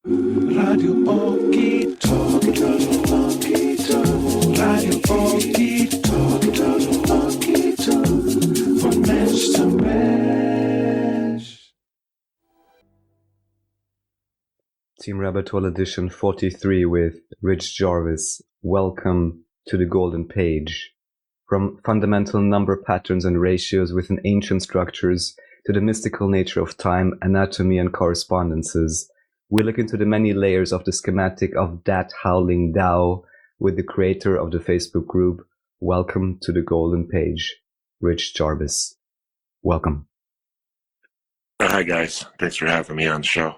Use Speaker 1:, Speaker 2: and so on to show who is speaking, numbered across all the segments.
Speaker 1: Radio Okie Talk, Radio Okie Talk, Radio Okie Talk, Radio Okie Talk, van mens te mens.
Speaker 2: TEAMrabbithole edition 43 with Rich Jarvis. Welcome to the golden page. From fundamental number patterns and ratios within ancient structures to the mystical nature of time, anatomy, and correspondences, we look into the many layers of the schematic of that howling Tao with the creator of the Facebook group. Welcome to the golden page, Rich Jarvis. Welcome.
Speaker 3: Hi guys, thanks for having me on the show.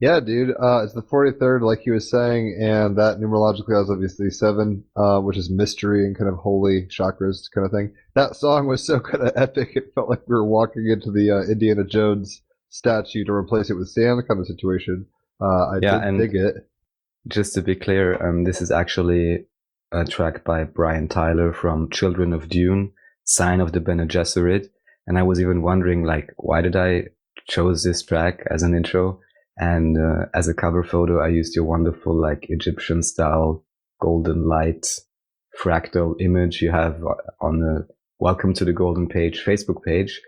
Speaker 4: Yeah, dude. It's the 43rd, like he was saying, and that numerologically is obviously 7, which is mystery and kind of holy chakras kind of thing. That song was so kind of epic, it felt like we were walking into the Indiana Jones statue to replace it with sand kind of situation. I did dig it.
Speaker 2: Just to be clear, this is actually a track by Brian Tyler from Children of Dune, Sign of the Bene Gesserit, and I was even wondering, like, why did I chose this track as an intro? And as a cover photo, I used your wonderful, like, Egyptian style golden light fractal image you have on the Welcome to the Golden Page Facebook page.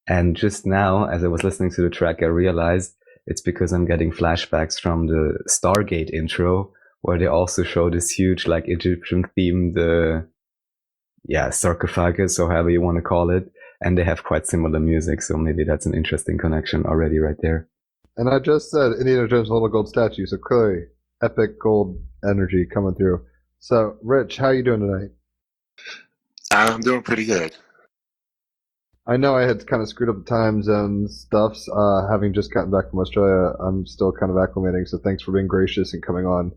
Speaker 2: And just now, as I was listening to the track, I realized it's because I'm getting flashbacks from the Stargate intro, where they also show this huge, like, Egyptian themed, sarcophagus, or however you want to call it. And they have quite similar music, so maybe that's an interesting connection already right there.
Speaker 4: And I just said Indiana Jones' little gold statue, so clearly epic gold energy coming through. So, Rich, how you doing tonight?
Speaker 3: I'm doing pretty good.
Speaker 4: I know I had kind of screwed up the time zone stuffs. Having just gotten back from Australia, I'm still kind of acclimating, so thanks for being gracious and coming on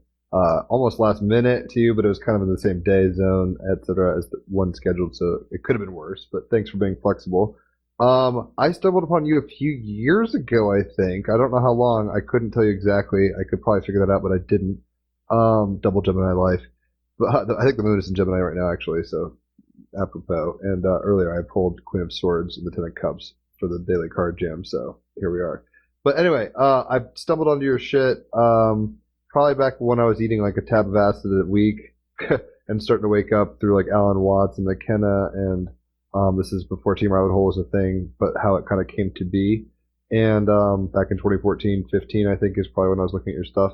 Speaker 4: almost last minute to you, but it was kind of in the same day zone, etc., as the one scheduled, so it could have been worse, but thanks for being flexible. I stumbled upon you a few years ago, I think. I don't know how long. I couldn't tell you exactly. I could probably figure that out, but I didn't. Double Gemini life. But I think the moon is in Gemini right now, actually, so apropos. And earlier I pulled Queen of Swords and the Ten of Cups for the daily card jam, so here we are. But anyway, I stumbled onto your shit probably back when I was eating like a tab of acid a week and starting to wake up through like Alan Watts and McKenna, and this is before TEAMrabbithole was a thing, but how it kind of came to be. And back in 2014, 15, I think, is probably when I was looking at your stuff.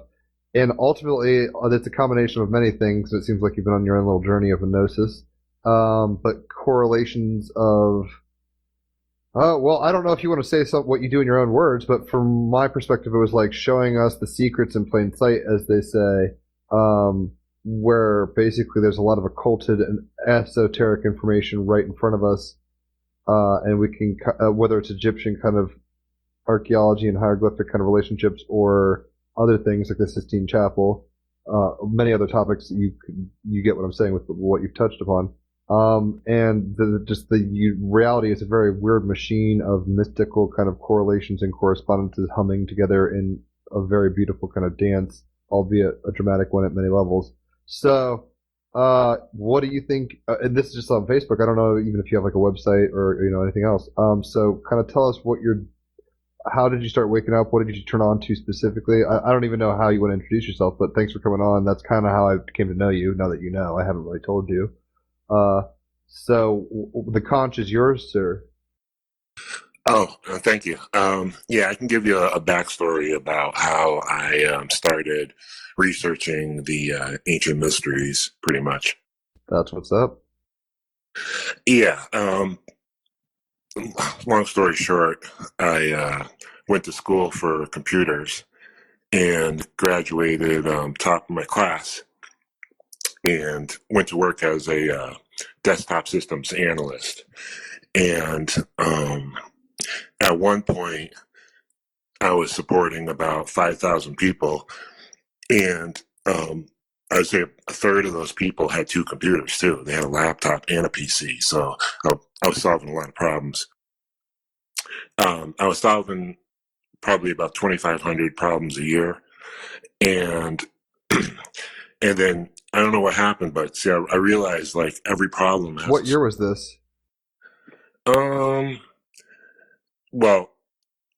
Speaker 4: And ultimately, it's a combination of many things. It seems like you've been on your own little journey of hypnosis. But correlations of, well, I don't know if you want to say what you do in your own words, but from my perspective, it was like showing us the secrets in plain sight, as they say, where basically there's a lot of occulted and esoteric information right in front of us, and we can, whether it's Egyptian kind of archaeology and hieroglyphic kind of relationships, or other things like the Sistine Chapel, many other topics that you get what I'm saying with what you've touched upon. And the reality is a very weird machine of mystical kind of correlations and correspondences humming together in a very beautiful kind of dance, albeit a dramatic one at many levels. So, what do you think? And this is just on Facebook. I don't know even if you have like a website or anything else. So kind of tell us how did you start waking up? What did you turn on to specifically? I don't even know how you want to introduce yourself, but thanks for coming on. That's kind of how I came to know you. Now that you know, I haven't really told you. So the conch is yours, sir.
Speaker 3: Oh, thank you. Yeah, I can give you a backstory about how I started researching the ancient mysteries, pretty much.
Speaker 4: That's what's up.
Speaker 3: Yeah. Long story short, I went to school for computers and graduated top of my class and went to work as a desktop systems analyst. And at one point, I was supporting about 5,000 people, and I would say a third of those people had 2 computers too. They had a laptop and a PC, so I was solving a lot of problems. I was solving probably about 2,500 problems a year, and then I don't know what happened, but see, I realized like every problem has.
Speaker 4: What year was this?
Speaker 3: Well,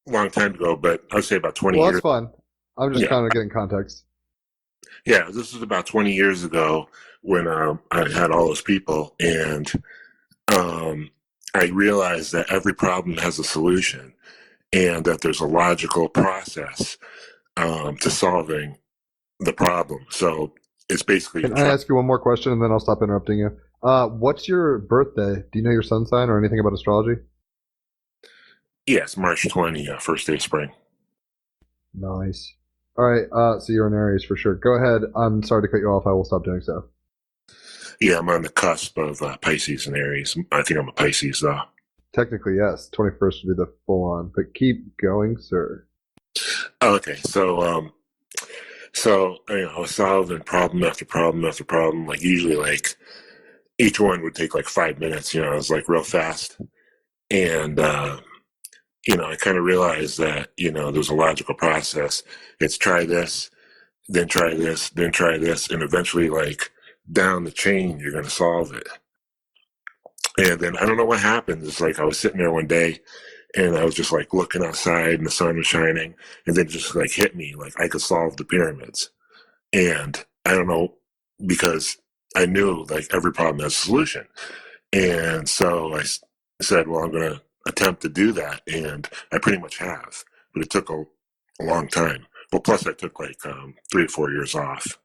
Speaker 3: long time ago, but I'd say about 20 years.
Speaker 4: Well, that's fun. I'm just
Speaker 3: Yeah.
Speaker 4: kind of getting context.
Speaker 3: Yeah, this was about 20 years ago when I had all those people, and I realized that every problem has a solution, and that there's a logical process to solving the problem. So it's basically
Speaker 4: Can I ask you one more question and then I'll stop interrupting you? What's your birthday? Do you know your sun sign or anything about astrology?
Speaker 3: yes, March 20, first day of spring.
Speaker 4: Nice. All right. So you're an Aries for sure. Go ahead. I'm sorry to cut you off. I will stop doing so.
Speaker 3: Yeah, I'm on the cusp of Pisces and Aries. I think I'm a Pisces though.
Speaker 4: Technically, yes. 21st would be the full on, but keep going, sir.
Speaker 3: Okay, so I was solving problem after problem after problem. Like usually, like each one would take like 5 minutes. It was like real fast, and I kind of realized that there's a logical process. It's try this, then try this, then try this, and eventually, like down the chain, you're going to solve it. And then I don't know what happened. It's like I was sitting there one day, and I was just like looking outside, and the sun was shining, and then it just like hit me like I could solve the pyramids. And I don't know, because I knew like every problem has a solution. And so I said, well, I'm going to attempt to do that. And I pretty much have, but it took a long time. Well, plus I took like 3 or 4 years off.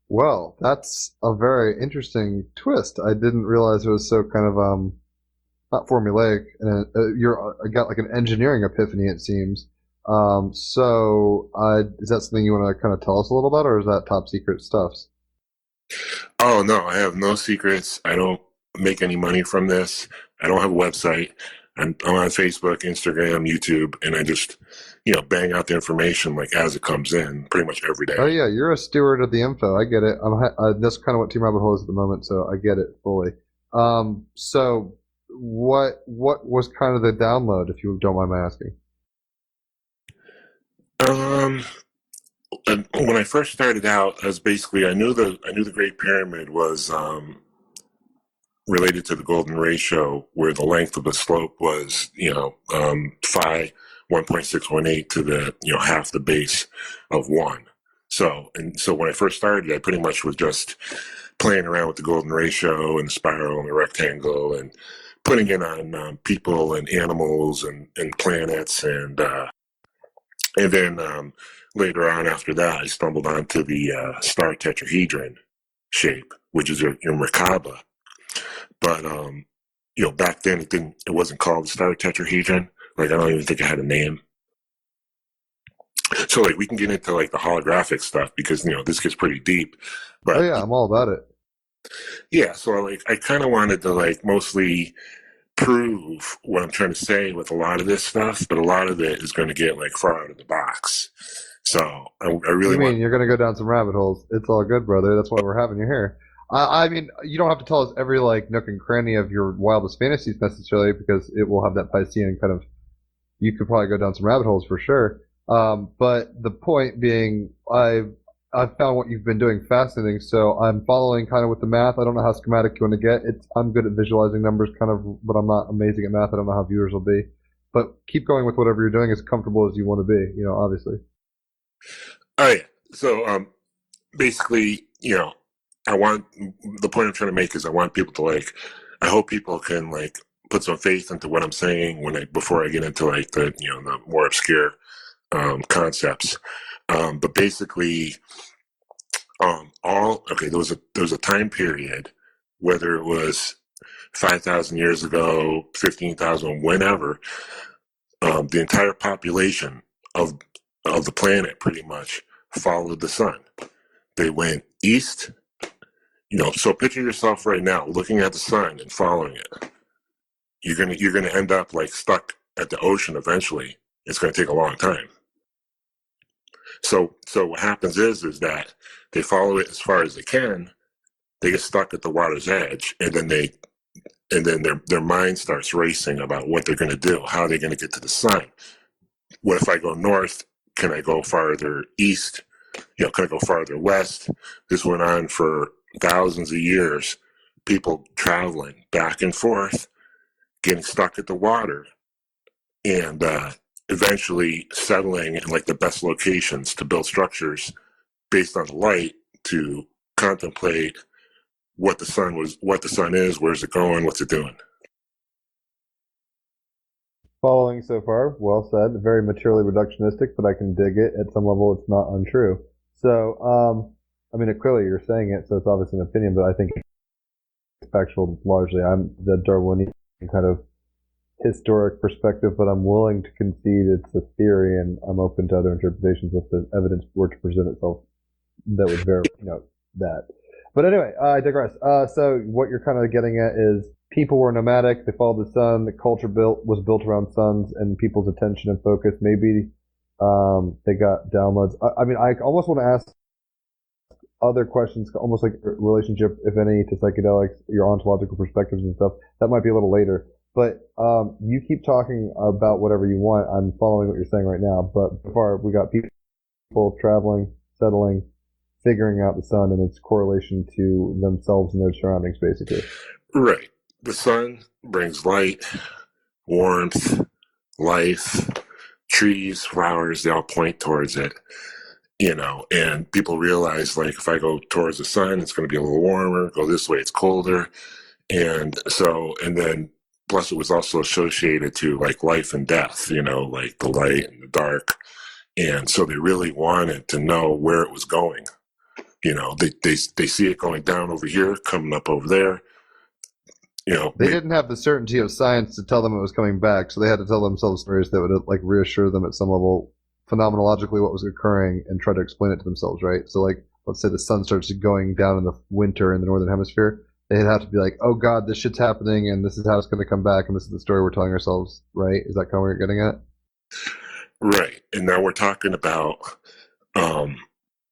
Speaker 4: Well, that's a very interesting twist. I didn't realize it was so kind of not formulaic. And I got like an engineering epiphany, it seems. Is that something you want to kind of tell us a little about, or is that top secret stuff?
Speaker 3: Oh, no, I have no secrets. I don't make any money from this. I don't have a website. I'm on Facebook, Instagram, YouTube, and I just, bang out the information like as it comes in pretty much every day.
Speaker 4: Oh yeah, you're a steward of the info. I get it. That's kind of what Team Rabbit Hole is at the moment, so I get it fully. So what was kind of the download, if you don't mind my asking?
Speaker 3: And when I first started out, as basically I knew the Great Pyramid was related to the golden ratio, where the length of the slope was phi 1.618 to the half the base of 1. So when I first started, I pretty much was just playing around with the golden ratio and the spiral and the rectangle and putting it on people and animals and planets and then later on after that, I stumbled onto the star tetrahedron shape, which is your Merkaba. But back then it wasn't called the star tetrahedron. Like I don't even think it had a name. So like we can get into like the holographic stuff because this gets pretty deep. But
Speaker 4: Oh yeah, I'm all about it.
Speaker 3: yeah, so like I kind of wanted to like mostly prove what I'm trying to say with a lot of this stuff, but a lot of it is going to get like far out of the box. So I really want.
Speaker 4: You're going to go down some rabbit holes? It's all good, brother. That's why we're having you here. I mean, you don't have to tell us every like nook and cranny of your wildest fantasies necessarily, because it will have that Piscean kind of. You could probably go down some rabbit holes for sure. But the point being, I've found what you've been doing fascinating. So I'm following kind of with the math. I don't know how schematic you want to get. I'm good at visualizing numbers, kind of, but I'm not amazing at math. I don't know how viewers will be. But keep going with whatever you're doing as comfortable as you want to be. Obviously.
Speaker 3: Oh yeah. So basically, I want the point I'm trying to make is I want people to like. I hope people can like put some faith into what I'm saying before I get into like the the more obscure concepts. But basically, there was a time period, whether it was 5,000 years ago, 15,000, whenever, the entire population of the planet pretty much followed the sun. They went east. So picture yourself right now looking at the sun and following it. You're gonna end up like stuck at the ocean eventually. It's gonna take a long time. So what happens is that they follow it as far as they can. They get stuck at the water's edge, and then their mind starts racing about what they're gonna do. How are they gonna get to the sun? What if I go north? Can I go farther east? Can I go farther west? This went on for thousands of years. People traveling back and forth, getting stuck at the water. And eventually settling in like the best locations to build structures based on the light to contemplate what the sun is, where's it going, what's it doing.
Speaker 4: Following so far, well said. Very maturely reductionistic, but I can dig it. At some level, it's not untrue. So, I mean, clearly you're saying it, so it's obviously an opinion, but I think it's factual largely. I'm the Darwinian kind of historic perspective, but I'm willing to concede it's a theory, and I'm open to other interpretations if the evidence were to present itself that would verify, that. But anyway, I digress. So what you're kind of getting at is people were nomadic. They followed the sun. The culture was built around suns and people's attention and focus. Maybe they got downloads. I mean, I almost want to ask other questions, almost like relationship, if any, to psychedelics, your ontological perspectives and stuff. That might be a little later. But you keep talking about whatever you want. I'm following what you're saying right now. But so far, we got people traveling, settling, figuring out the sun and its correlation to themselves and their surroundings, basically.
Speaker 3: Right. The sun brings light, warmth, life, trees, flowers, they all point towards it, and people realize, like, if I go towards the sun, it's going to be a little warmer, go this way, it's colder. And then plus it was also associated to like life and death, like the light and the dark. And so they really wanted to know where it was going. They see it going down over here, coming up over there.
Speaker 4: They didn't have the certainty of science to tell them it was coming back, so they had to tell themselves stories that would like reassure them at some level phenomenologically what was occurring and try to explain it to themselves, right? So like, let's say the sun starts going down in the winter in the northern hemisphere, they'd have to be like, oh god, this shit's happening and this is how it's going to come back and this is the story we're telling ourselves, right? Is that kind of what you're getting at?
Speaker 3: Right. And now we're talking about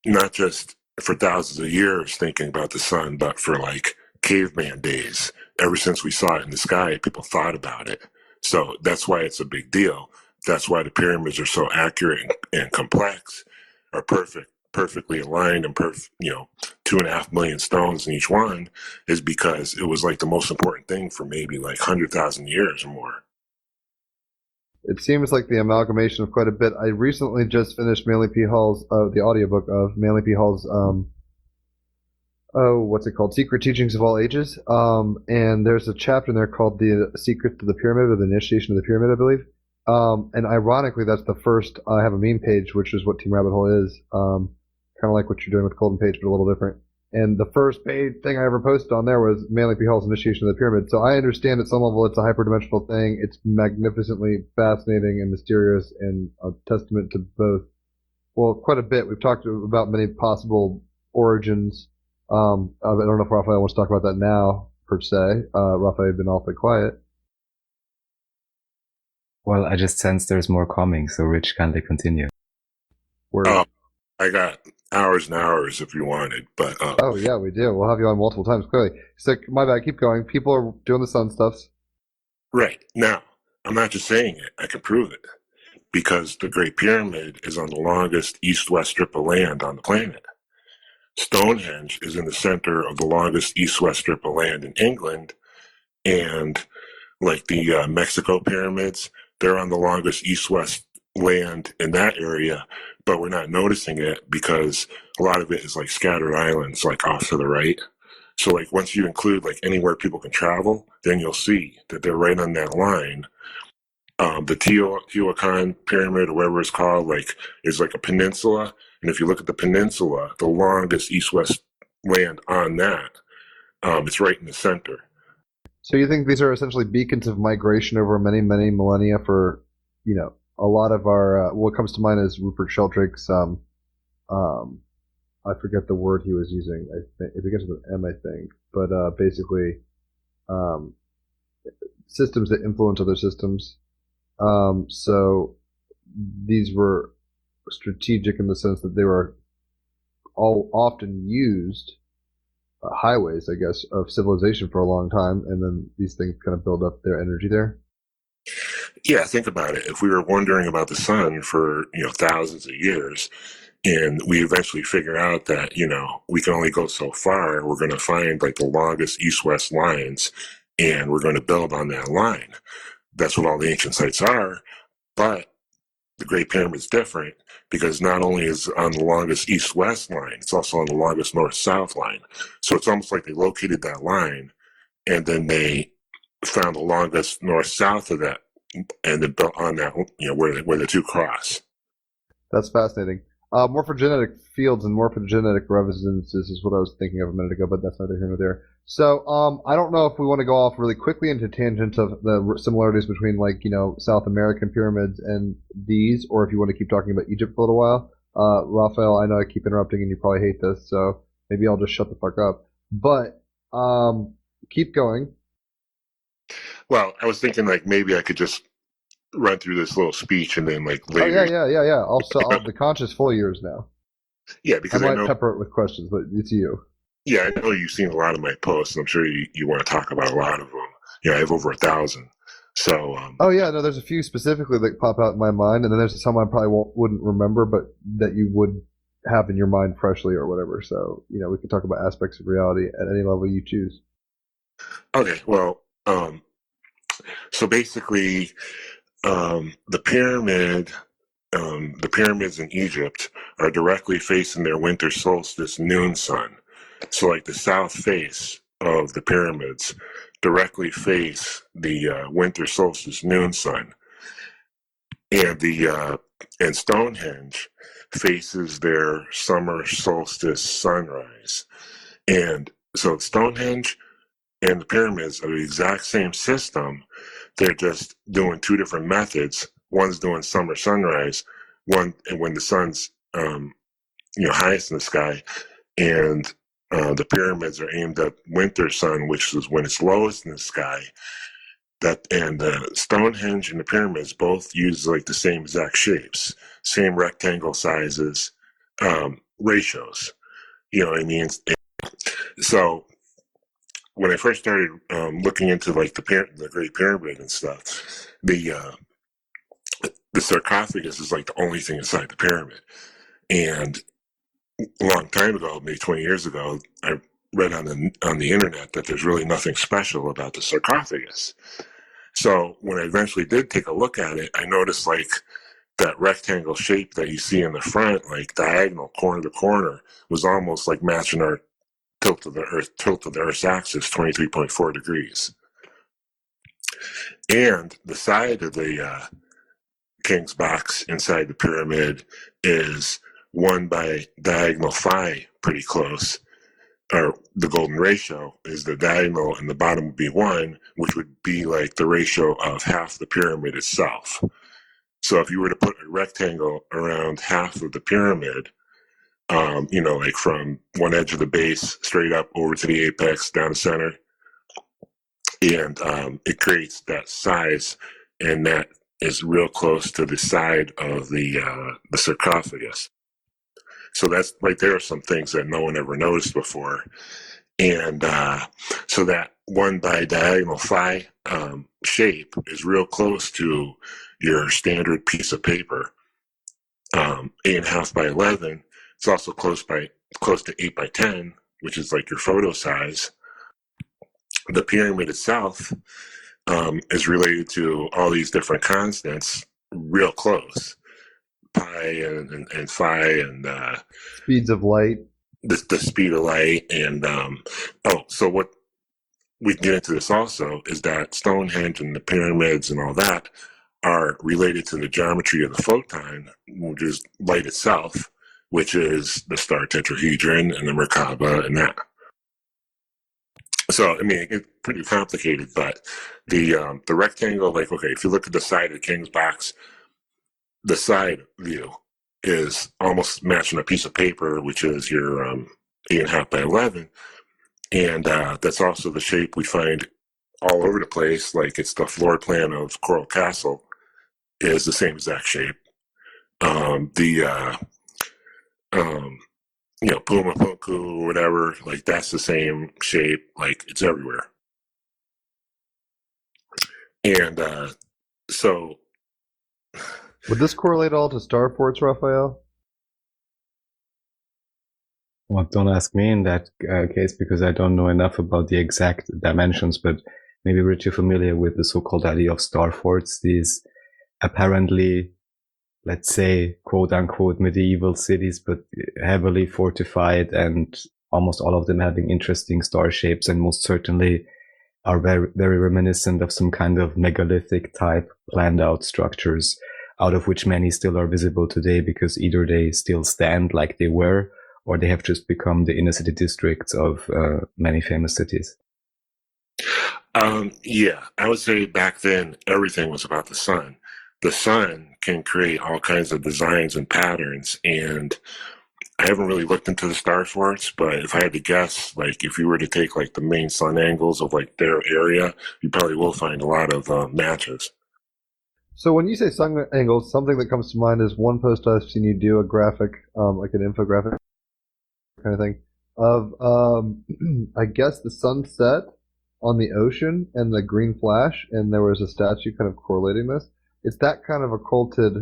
Speaker 3: not just for thousands of years thinking about the sun, but for like caveman days. Ever since we saw it in the sky, people thought about it. So that's why it's a big deal. That's why the pyramids are so accurate and complex, are perfectly aligned and 2.5 million stones in each one, is because it was like the most important thing for maybe like 100,000 years or more.
Speaker 4: It seems like the amalgamation of quite a bit. I recently just finished Manly P. Hall's, the audiobook of Manly P. Hall's, what's it called? Secret Teachings of All Ages. And there's a chapter in there called The Secret to the Pyramid, or the Initiation of the Pyramid, I believe. And ironically, that's the first, I have a meme page, which is what Team Rabbit Hole is. Kind of like what you're doing with Golden Page, but a little different. And the first thing I ever posted on there was Manly P. Hall's Initiation of the Pyramid. So I understand at some level it's a hyperdimensional thing. It's magnificently fascinating and mysterious and a testament to both, well, quite a bit. We've talked about many possible origins. I don't know if Raphael wants to talk about that now, per se. Raphael had been awfully quiet.
Speaker 2: Well, I just sense there's more coming, so Rich, kindly continue.
Speaker 3: I got hours and hours if you wanted, but
Speaker 4: oh yeah, we do. We'll have you on multiple times. Clearly, so my bad. Keep going. People are doing the sun stuffs.
Speaker 3: Right now, I'm not just saying it. I can prove it because the Great Pyramid is on the longest east-west strip of land on the planet. Stonehenge is in the center of the longest east-west strip of land in England, and like the Mexico pyramids, they're on the longest east-west land in that area, but we're not noticing it because a lot of it is like scattered islands, like off to the right. So like once you include like anywhere people can travel, then you'll see that they're right on that line. The Teotihuacan pyramid, or whatever it's called, like is like a peninsula. And if you look at the peninsula, the longest east-west land on that, it's right in the center.
Speaker 4: So you think these are essentially beacons of migration over many, many millennia for, a lot of our, what comes to mind is Rupert Sheldrake's, I forget the word he was using. I think it begins with an M, I think. But basically, systems that influence other systems. So these were strategic in the sense that they were all often used highways, I guess, of civilization for a long time, and then these things kind of build up their energy there.
Speaker 3: Yeah, think about it. If we were wondering about the sun for thousands of years, and we eventually figure out that we can only go so far, we're going to find like the longest east-west lines, and we're going to build on that line. That's what all the ancient sites are. But the Great Pyramid is different because not only is it on the longest east-west line, it's also on the longest north-south line. So it's almost like they located that line, and then they found the longest north-south of that, and then built on that, where the two cross.
Speaker 4: That's fascinating. Morphogenetic fields and morphogenetic resonances is what I was thinking of a minute ago, but that's neither here nor there. So, I don't know if we want to go off really quickly into tangents of the similarities between, South American pyramids and these, or if you want to keep talking about Egypt for a little while. Raphael, I know I keep interrupting and you probably hate this, so maybe I'll just shut the fuck up. But, keep going.
Speaker 3: Well, I was thinking maybe I could just run through this little speech and then later.
Speaker 4: Oh, yeah. Also, the conch is full of yours now.
Speaker 3: Yeah, because
Speaker 4: I might pepper it with questions, but it's you.
Speaker 3: Yeah, I know you've seen a lot of my posts, and I'm sure you want to talk about a lot of them. I have over 1,000. So.
Speaker 4: There's a few specifically that pop out in my mind, and then there's some I probably wouldn't remember, but that you would have in your mind freshly or whatever. So, we can talk about aspects of reality at any level you choose.
Speaker 3: Okay, well, so basically, the pyramids in Egypt are directly facing their winter solstice noon sun. So the south face of the pyramids directly face the winter solstice noon sun. And and Stonehenge faces their summer solstice sunrise. And so Stonehenge and the pyramids are the exact same system. They're just doing two different methods. One's doing summer sunrise, when the sun's highest in the sky, and the pyramids are aimed at winter sun, which is when it's lowest in the sky. Stonehenge and the pyramids both use the same exact shapes, same rectangle sizes, ratios. You know what I mean? So when I first started looking into the Great Pyramid and stuff, the sarcophagus is the only thing inside the pyramid. And a long time ago, maybe 20 years ago, I read on the internet that there's really nothing special about the sarcophagus. So when I eventually did take a look at it, I noticed that rectangle shape that you see in the front, diagonal corner to corner, was almost matching our tilt of the Earth's axis, 23.4 degrees. And the side of the king's box inside the pyramid is 1 by diagonal phi, pretty close. Or the golden ratio is the diagonal, and the bottom would be 1, which would be the ratio of half the pyramid itself. So if you were to put a rectangle around half of the pyramid, from one edge of the base straight up over to the apex down the center, and it creates that size, and that is real close to the side of the sarcophagus. So that's there are some things that no one ever noticed before, and so that 1 by diagonal phi shape is real close to your standard piece of paper, 8.5 by 11. It's also close to 8 by 10, which is your photo size. The pyramid itself is related to all these different constants real close. Pi and phi and
Speaker 4: speeds of light.
Speaker 3: The speed of light. And so what we can get into this also is that Stonehenge and the pyramids and all that are related to the geometry of the photon, which is light itself, which is the star tetrahedron and the Merkaba and that. So, it's pretty complicated, but the rectangle, if you look at the side of the king's box, the side view is almost matching a piece of paper, which is your 8.5 by 11. And that's also the shape we find all over the place. It's the floor plan of Coral Castle is the same exact shape. Puma Punku or whatever, that's the same shape. It's everywhere. And so.
Speaker 4: Would this correlate all to star forts, Raphael?
Speaker 2: Well, don't ask me in that case because I don't know enough about the exact dimensions, but maybe Rich, you're familiar with the so-called idea of star forts, these apparently let's say, quote unquote, medieval cities, but heavily fortified, and almost all of them having interesting star shapes, and most certainly are very, very reminiscent of some kind of megalithic type planned out structures, out of which many still are visible today because either they still stand like they were, or they have just become the inner city districts of many famous cities.
Speaker 3: Yeah, I would say back then everything was about the sun. The sun can create all kinds of designs and patterns, and I haven't really looked into the star forts, but if I had to guess, like if you were to take like the main sun angles of like their area, you probably will find a lot of matches.
Speaker 4: So when you say sun angles, something that comes to mind is one post I've seen you do a graphic, like an infographic kind of thing, of I guess the sunset on the ocean and the green flash, and there was a statue kind of correlating this. It's that kind of occulted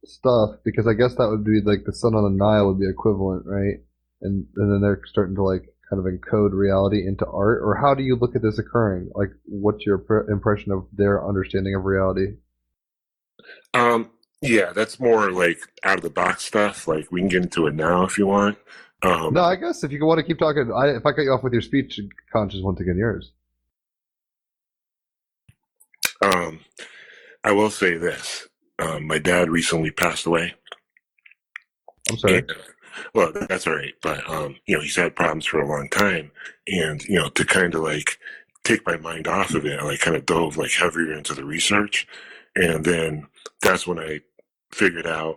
Speaker 4: stuff, because I guess that would be like the sun on the Nile would be equivalent, right? And then they're starting to like kind of encode reality into art, or how do you look at this occurring? Like, what's your impression of their understanding of reality?
Speaker 3: Yeah, that's more like out of the box stuff. Like we can get into it now if you want.
Speaker 4: No, I guess if you want to keep talking, if I cut you off with your speech, conscious once again yours.
Speaker 3: I will say this. My dad recently passed away.
Speaker 4: I'm sorry.
Speaker 3: And, well, that's all right. But, he's had problems for a long time. And, to kind of like take my mind off of it, I like kind of dove like heavier into the research. And then that's when I figured out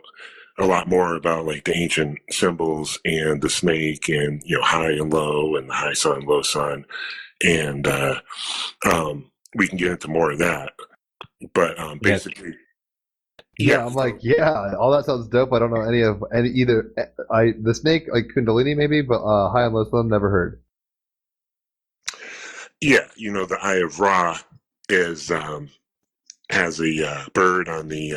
Speaker 3: a lot more about like the ancient symbols and the snake and, high and low and the high sun, low sun. And we can get into more of that. But basically...
Speaker 4: Yeah, I'm like, yeah, all that sounds dope. I don't know any either. The snake, like Kundalini maybe, but high and low sun, never heard.
Speaker 3: Yeah, the Eye of Ra has a bird on the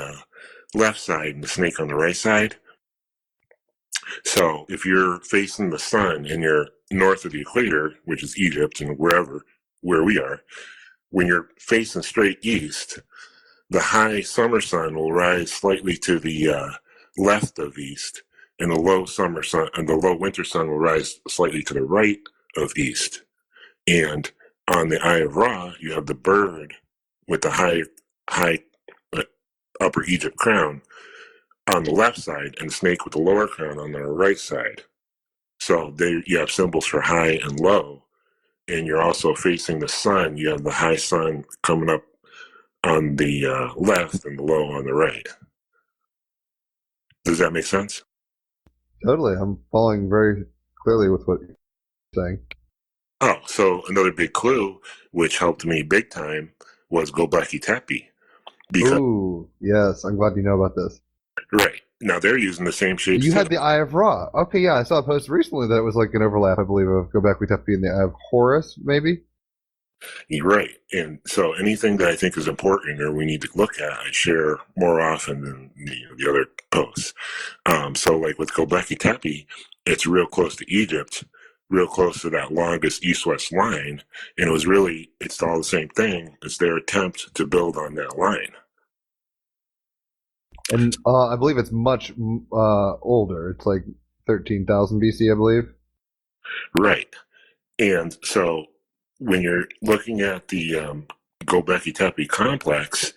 Speaker 3: left side and the snake on the right side. So if you're facing the sun and you're north of the equator, which is Egypt and where we are, when you're facing straight east, the high summer sun will rise slightly to the left of east, and the low summer sun and the low winter sun will rise slightly to the right of east. And on the Eye of Ra, you have the bird with the high upper Egypt crown on the left side, and the snake with the lower crown on the right side. So you have symbols for high and low, and you're also facing the sun. You have the high sun coming up on the left and the low on the right. Does that make sense?
Speaker 4: Totally. I'm following very clearly with what you're saying.
Speaker 3: Oh, so another big clue, which helped me big time, was Gobekli Tepe.
Speaker 4: Ooh, yes. I'm glad you know about this.
Speaker 3: Right. Now they're using the same shapes.
Speaker 4: You had the Eye of Ra. Okay, yeah. I saw a post recently that it was like an overlap, I believe, of Gobekli Tepe and the Eye of Horus, maybe?
Speaker 3: You're right. And so anything that I think is important or we need to look at, I share more often than the other posts. So like with Gobekli Tepe, it's real close to Egypt, real close to that longest east-west line. And it's all the same thing. It's their attempt to build on that line.
Speaker 4: And I believe it's much older. It's like 13,000 BC, I believe.
Speaker 3: Right. And so when you're looking at the Gobekli Tepe complex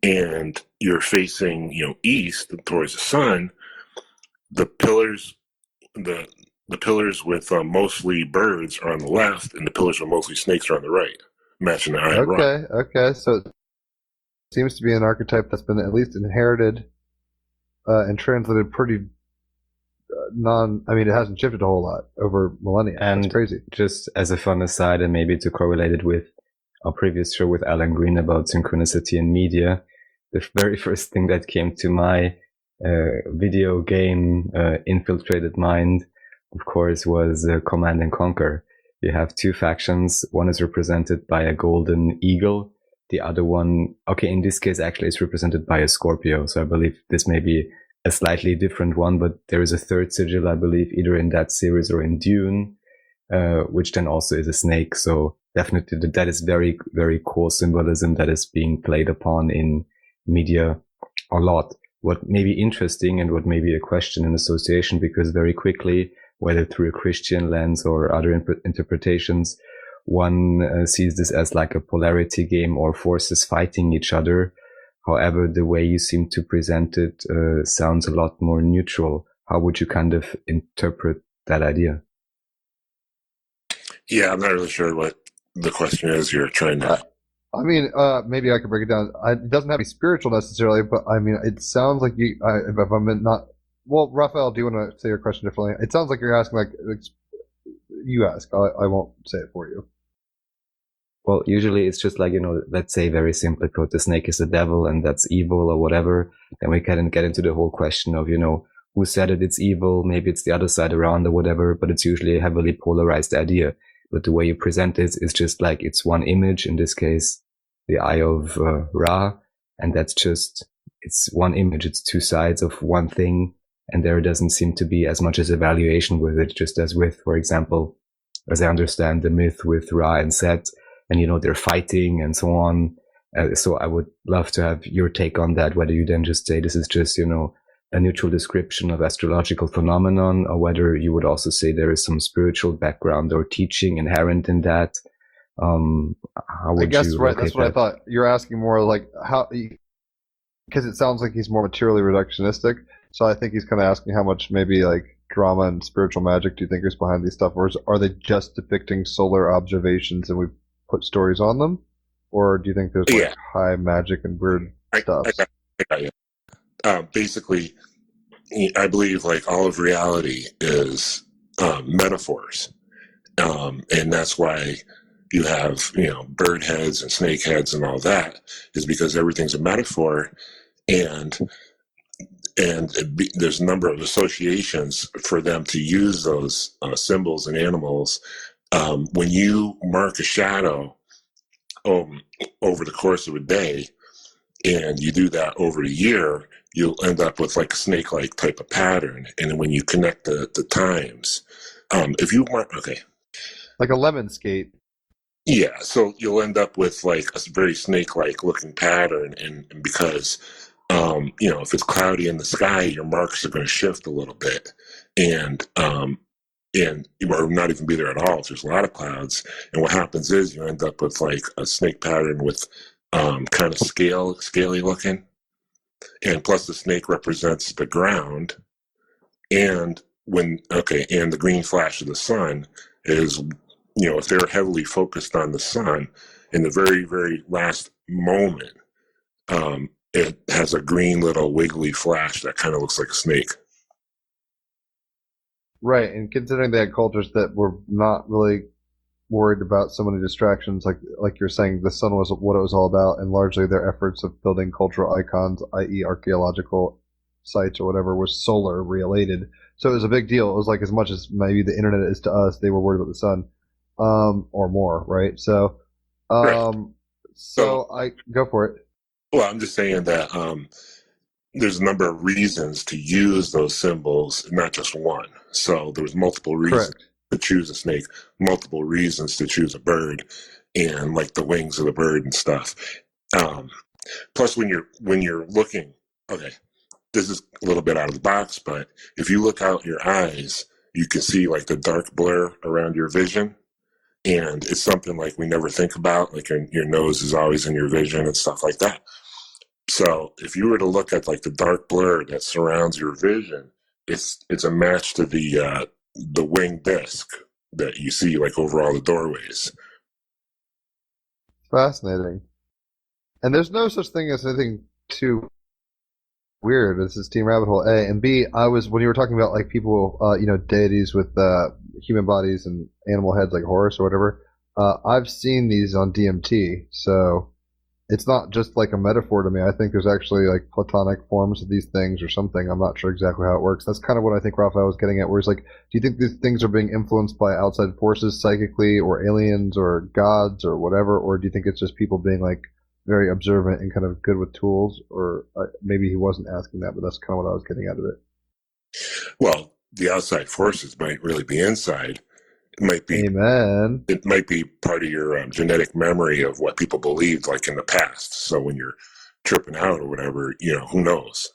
Speaker 3: and you're facing, east towards the sun, the pillars with mostly birds are on the left, and the pillars with mostly snakes are on the right, matching the Eye of Ra.
Speaker 4: Okay. So it seems to be an archetype that's been at least inherited and translated pretty it hasn't shifted a whole lot over millennia.
Speaker 2: And
Speaker 4: it's crazy.
Speaker 2: Just as a fun aside, and maybe to correlate it with our previous show with Alan Green about synchronicity in media, the very first thing that came to my video game infiltrated mind, of course, was Command and Conquer. You have two factions. One is represented by a golden eagle. The other one, in this case, actually is represented by a Scorpio. So I believe this may be a slightly different one, but there is a third sigil, I believe, either in that series or in Dune, which then also is a snake. So definitely that is very, very cool symbolism that is being played upon in media a lot. what may be interesting and what may be a question in association, because very quickly, whether through a Christian lens or other interpretations, one sees this as like a polarity game or forces fighting each other. However, the way you seem to present it sounds a lot more neutral. How would you kind of interpret that idea?
Speaker 3: Yeah, I'm not really sure what the question is you're trying to.
Speaker 4: I mean, maybe I could break it down. It doesn't have to be spiritual necessarily, but I mean, it sounds like you. If I'm not, well, Raphael, do you want to say your question differently? It sounds like you're asking, like you ask. I won't say it for you.
Speaker 2: Well, usually it's just like, let's say very simply put, the snake is the devil and that's evil or whatever. Then we can get into the whole question of, who said it's evil? Maybe it's the other side around or whatever, but it's usually a heavily polarized idea. But the way you present it is just like it's one image, in this case, the eye of Ra. And that's just, it's one image. It's two sides of one thing. And there doesn't seem to be as much as evaluation with it, just as with, for example, as I understand the myth with Ra and Set, and they're fighting and so on. So I would love to have your take on that, whether you then just say this is just, a neutral description of astrological phenomenon, or whether you would also say there is some spiritual background or teaching inherent in that. How would
Speaker 4: I guess,
Speaker 2: you
Speaker 4: right, that's what I thought. You're asking more like how, because it sounds like he's more materially reductionistic. So I think he's kind of asking how much maybe like drama and spiritual magic do you think is behind these stuff, or are they just depicting solar observations and we've put stories on them, or do you think there's like high magic and weird stuff?
Speaker 3: I got you. Basically, I believe like all of reality is metaphors, and that's why you have bird heads and snake heads and all that, is because everything's a metaphor, and there's a number of associations for them to use those symbols and animals. When you mark a shadow over the course of a day, and you do that over a year, you'll end up with like a snake-like type of pattern. And when you connect the times, if you mark,
Speaker 4: like a lemon skate.
Speaker 3: Yeah, so you'll end up with like a very snake-like looking pattern, and because if it's cloudy in the sky, your marks are going to shift a little bit, and or not even be there at all if there's a lot of clouds. And what happens is you end up with like a snake pattern with kind of scaly looking, and plus the snake represents the ground, and and the green flash of the sun is, if they're heavily focused on the sun, in the very, very last moment, it has a green little wiggly flash that kind of looks like a snake.
Speaker 4: Right, and considering they had cultures that were not really worried about so many distractions, like you're saying, the sun was what it was all about, and largely their efforts of building cultural icons, i.e. archaeological sites or whatever, was solar related. So it was a big deal. It was like as much as maybe the internet is to us, they were worried about the sun, or more, right? So,
Speaker 3: Right.
Speaker 4: So I go for it.
Speaker 3: Well, I'm just saying that there's a number of reasons to use those symbols, not just one. So there was multiple reasons.
Speaker 4: Correct.
Speaker 3: To choose a snake, multiple reasons to choose a bird, and like the wings of the bird and stuff. Plus, when you're looking, this is a little bit out of the box, but if you look out your eyes, you can see like the dark blur around your vision, and it's something like we never think about. Like your nose is always in your vision and stuff like that. So if you were to look at like the dark blur that surrounds your vision, it's a match to the winged disc that you see like over all the doorways.
Speaker 4: Fascinating. And there's no such thing as anything too weird. This is Team Rabbit Hole A. And B, when you were talking about like people, deities with human bodies and animal heads like Horus or whatever, I've seen these on DMT. So it's not just like a metaphor to me. I think there's actually like platonic forms of these things or something. I'm not sure exactly how it works. That's kind of what I think Raphael was getting at, where he's like, do you think these things are being influenced by outside forces psychically, or aliens or gods or whatever? Or do you think it's just people being like very observant and kind of good with tools? Or maybe he wasn't asking that, but that's kind of what I was getting out of it.
Speaker 3: Well, the outside forces might really be inside. It might be.
Speaker 4: Amen.
Speaker 3: It might be part of your genetic memory of what people believed like in the past. So when you're tripping out or whatever, who knows?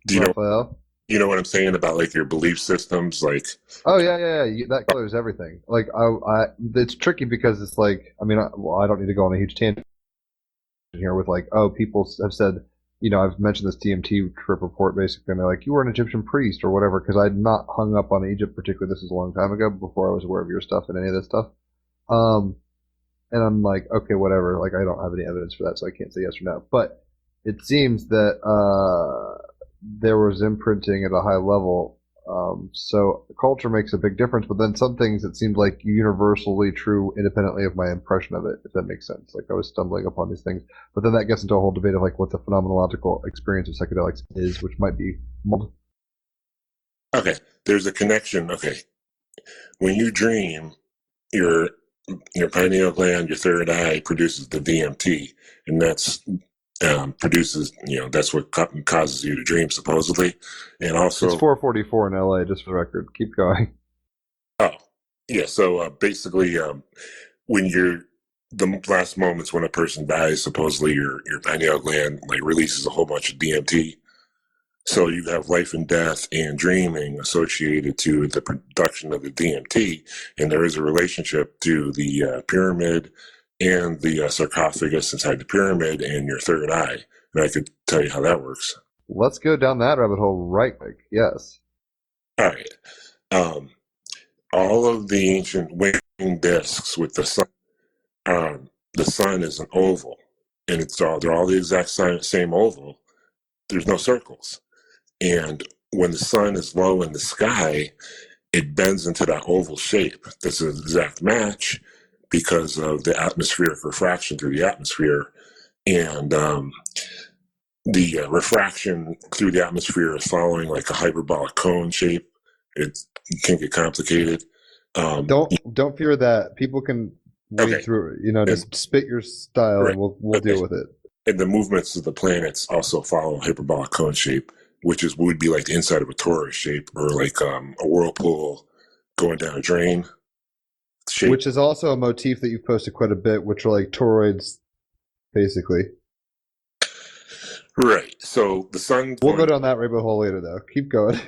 Speaker 3: Do you know?
Speaker 4: Raphael?
Speaker 3: You know what I'm saying about like your belief systems? Like,
Speaker 4: Oh yeah. That colors everything. Like it's tricky because it's like, I mean, I don't need to go on a huge tangent here with like, oh, people have said, I've mentioned this TMT trip report basically, and they're like, you were an Egyptian priest or whatever, because I'd not hung up on Egypt particularly. This is a long time ago before I was aware of your stuff and any of this stuff. And I'm like, okay, whatever. Like, I don't have any evidence for that, so I can't say yes or no. But it seems that there was imprinting at a high level. So culture makes a big difference, but then some things it seemed like universally true independently of my impression of it, if that makes sense. Like I was stumbling upon these things. But then that gets into a whole debate of like what the phenomenological experience of psychedelics is, which might be
Speaker 3: okay, there's a connection. Okay, when you dream, your pineal gland, your third eye, produces the DMT, and that's produces, that's what causes you to dream, supposedly. And also,
Speaker 4: it's 4:44 in LA, just for the record. Keep going.
Speaker 3: Oh, yeah. So basically, when the last moments when a person dies, supposedly your pineal gland like releases a whole bunch of DMT. So you have life and death and dreaming associated to the production of the DMT, and there is a relationship to the pyramid and the sarcophagus inside the pyramid and your third eye. And I could tell you how that works.
Speaker 4: Let's go down that rabbit hole right quick. Yes.
Speaker 3: All right. All of the ancient winged discs with the sun is an oval, and they're all the exact same oval. There's no circles. And when the sun is low in the sky, it bends into that oval shape. That's an exact match because of the atmospheric refraction through the atmosphere. And the refraction through the atmosphere is following like a hyperbolic cone shape. It can get complicated.
Speaker 4: Don't fear that. People can read through it. Just spit your style, right, and we'll deal with it.
Speaker 3: And the movements of the planets also follow a hyperbolic cone shape, which would be like the inside of a torus shape, or like a whirlpool going down a drain shape.
Speaker 4: Which is also a motif that you've posted quite a bit, which are like toroids, basically.
Speaker 3: Right. So the sun.
Speaker 4: We'll go down that rabbit hole later, though. Keep going.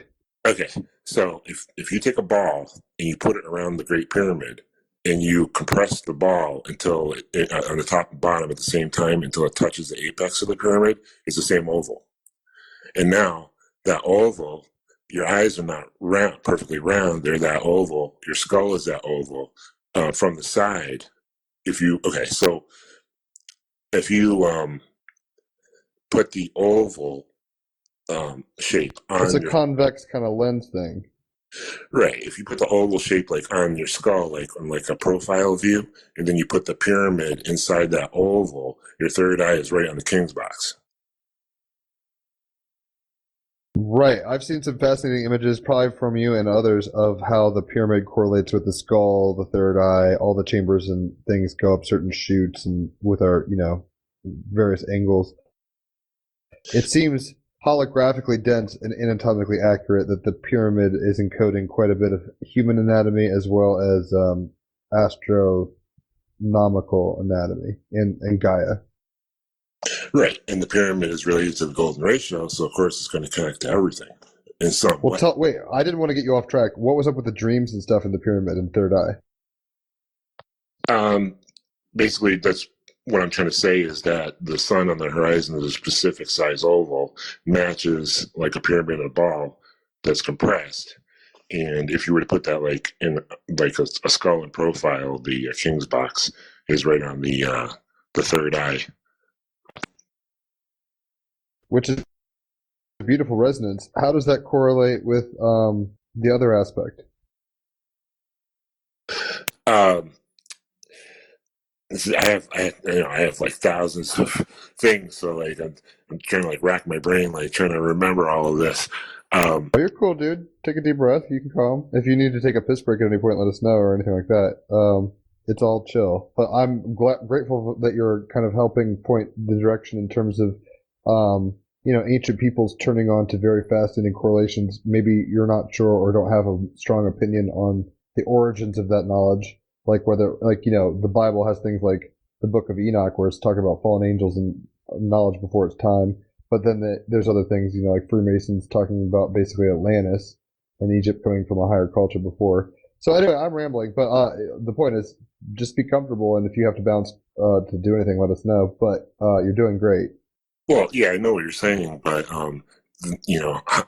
Speaker 3: Okay. So if you take a ball and you put it around the Great Pyramid, and you compress the ball until on the top and bottom at the same time until it touches the apex of the pyramid, it's the same oval. And now that oval, your eyes are not round, perfectly round. They're that oval. Your skull is that oval from the side. If you put the oval shape on,
Speaker 4: it's a convex kind of lens thing.
Speaker 3: Right. If you put the oval shape like on your skull, like on like a profile view, and then you put the pyramid inside that oval, your third eye is right on the king's box.
Speaker 4: Right. I've seen some fascinating images, probably from you and others, of how the pyramid correlates with the skull, the third eye, all the chambers and things go up certain chutes and with our, various angles. It seems holographically dense and anatomically accurate that the pyramid is encoding quite a bit of human anatomy as well as astronomical anatomy in Gaia.
Speaker 3: Right, and the pyramid is related to the golden ratio, so of course it's going to connect to everything in some way.
Speaker 4: Wait, I didn't want to get you off track. What was up with the dreams and stuff in the pyramid and third eye?
Speaker 3: Basically, that's what I'm trying to say is that the sun on the horizon of the specific size oval matches like a pyramid ball that's compressed. And if you were to put that like in like a skull in profile, the king's box is right on the third eye.
Speaker 4: Which is a beautiful resonance. How does that correlate with the other aspect?
Speaker 3: I have like thousands of things, so like I'm trying to like rack my brain, like trying to remember all of this.
Speaker 4: You're cool, dude. Take a deep breath. You can calm. If you need to take a piss break at any point, let us know or anything like that. It's all chill. But I'm grateful that you're kind of helping point the direction in terms of, ancient peoples turning on to very fascinating correlations. Maybe you're not sure or don't have a strong opinion on the origins of that knowledge. Like whether, the Bible has things like the Book of Enoch, where it's talking about fallen angels and knowledge before its time. But then there's other things, like Freemasons talking about basically Atlantis and Egypt coming from a higher culture before. So anyway, I'm rambling, but the point is just be comfortable, and if you have to bounce to do anything, let us know. But you're doing great.
Speaker 3: Well, yeah, I know what you're saying, but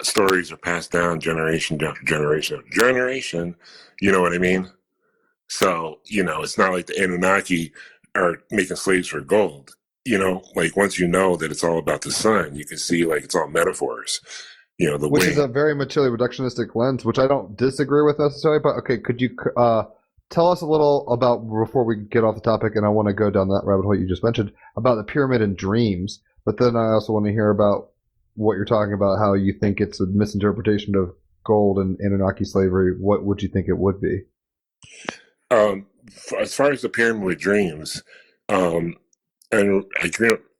Speaker 3: stories are passed down generation after generation after generation. You know what I mean? So, it's not like the Anunnaki are making slaves for gold. Like once you know that it's all about the sun, you can see like it's all metaphors.
Speaker 4: Which is a very materially reductionistic lens, which I don't disagree with necessarily. But okay, could you tell us a little about, before we get off the topic, and I want to go down that rabbit hole you just mentioned, about the pyramid and dreams. But then I also want to hear about what you're talking about, how you think it's a misinterpretation of gold and Anunnaki slavery. What would you think it would be?
Speaker 3: As far as the pyramid with dreams, and I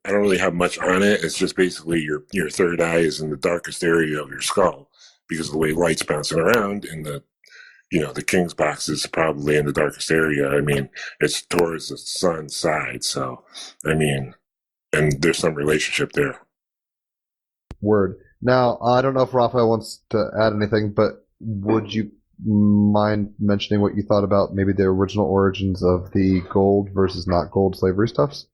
Speaker 3: don't really have much on it. It's just basically your third eye is in the darkest area of your skull because of the way light's bouncing around, and the king's box is probably in the darkest area. I mean, it's towards the sun's side, so I mean, and there's some relationship there.
Speaker 4: Word. Now, I don't know if Raphael wants to add anything, but would you mind mentioning what you thought about maybe the original origins of the gold versus not gold slavery stuffs?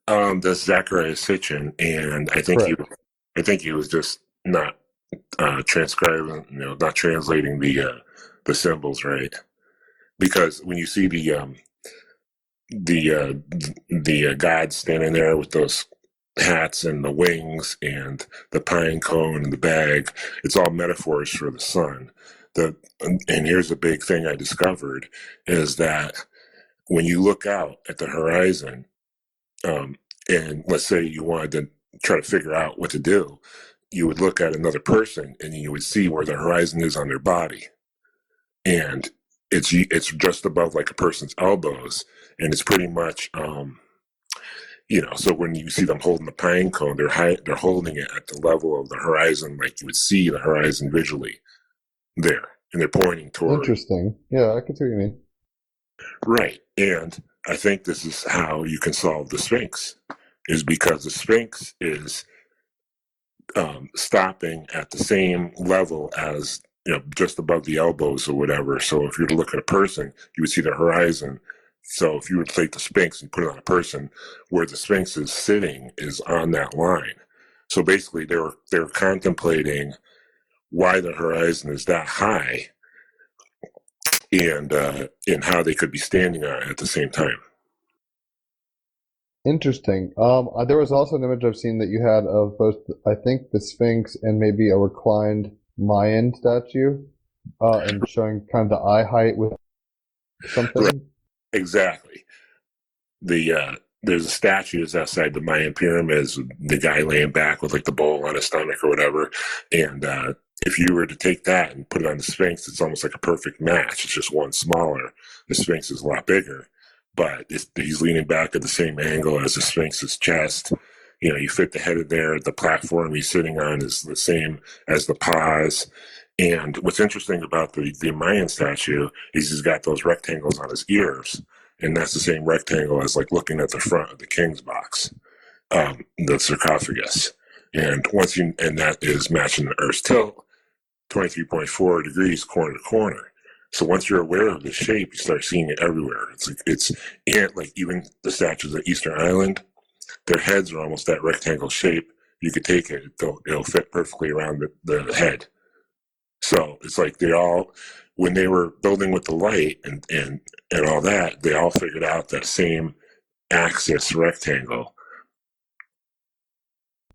Speaker 3: That's Zachariah Sitchin, and I think he was just not transcribing, not translating the symbols right, because when you see the gods standing there with those hats and the wings and the pine cone and the bag, it's all metaphors for the sun. And here's the big thing I discovered is that when you look out at the horizon, and let's say you wanted to try to figure out what to do, you would look at another person and you would see where the horizon is on their body. And it's just above like a person's elbows. And it's pretty much, so when you see them holding the pine cone, they're holding it at the level of the horizon, like you would see the horizon visually there. And they're pointing toward.
Speaker 4: Interesting. Yeah, I can see what you mean.
Speaker 3: Right. And I think this is how you can solve the Sphinx, is because the Sphinx is stopping at the same level as, just above the elbows or whatever. So if you were to look at a person, you would see the horizon. So if you were to take the Sphinx and put it on a person, where the Sphinx is sitting is on that line. So basically they were contemplating why the horizon is that high, and how they could be standing on it at the same time.
Speaker 4: Interesting. There was also an image I've seen that you had of both, I think, the Sphinx and maybe a reclined Mayan statue, and showing kind of the eye height with something.
Speaker 3: Right. Exactly. There's a statue that's outside the Mayan pyramids, the guy laying back with like the bowl on his stomach or whatever. And if you were to take that and put it on the Sphinx, it's almost like a perfect match. It's just one smaller. The Sphinx is a lot bigger, but he's leaning back at the same angle as the Sphinx's chest. You fit the head in there. The platform he's sitting on is the same as the paws. And what's interesting about the Mayan statue is he's got those rectangles on his ears. And that's the same rectangle as like looking at the front of the king's box, the sarcophagus. And and that is matching the Earth's tilt, 23.4 degrees corner to corner. So once you're aware of the shape, you start seeing it everywhere. And like even the statues of Easter Island, their heads are almost that rectangle shape. You could take it, it'll fit perfectly around the head. So it's like when they were building with the light and all that, they all figured out that same axis rectangle.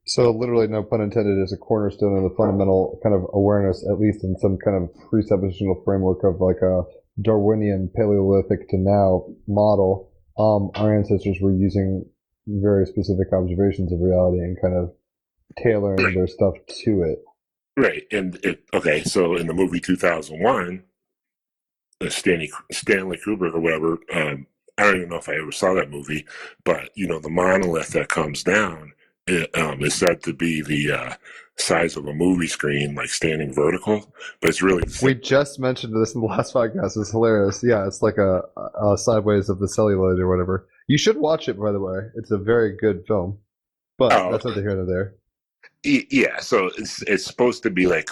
Speaker 4: So literally, no pun intended, is a cornerstone of the fundamental kind of awareness, at least in some kind of presuppositional framework of like a Darwinian Paleolithic to now model. Our ancestors were using very specific observations of reality and kind of tailoring their stuff to it.
Speaker 3: Right. And so in the movie 2001, Stanley Kubrick or whatever, I don't even know if I ever saw that movie, but the monolith that comes down, it is said to be the size of a movie screen, like standing vertical, but it's really.
Speaker 4: We just mentioned this in the last podcast. It's hilarious. Yeah, it's like a sideways of the celluloid or whatever. You should watch it, by the way. It's a very good film. But
Speaker 3: Oh,
Speaker 4: that's neither here nor there.
Speaker 3: yeah. So it's supposed to be like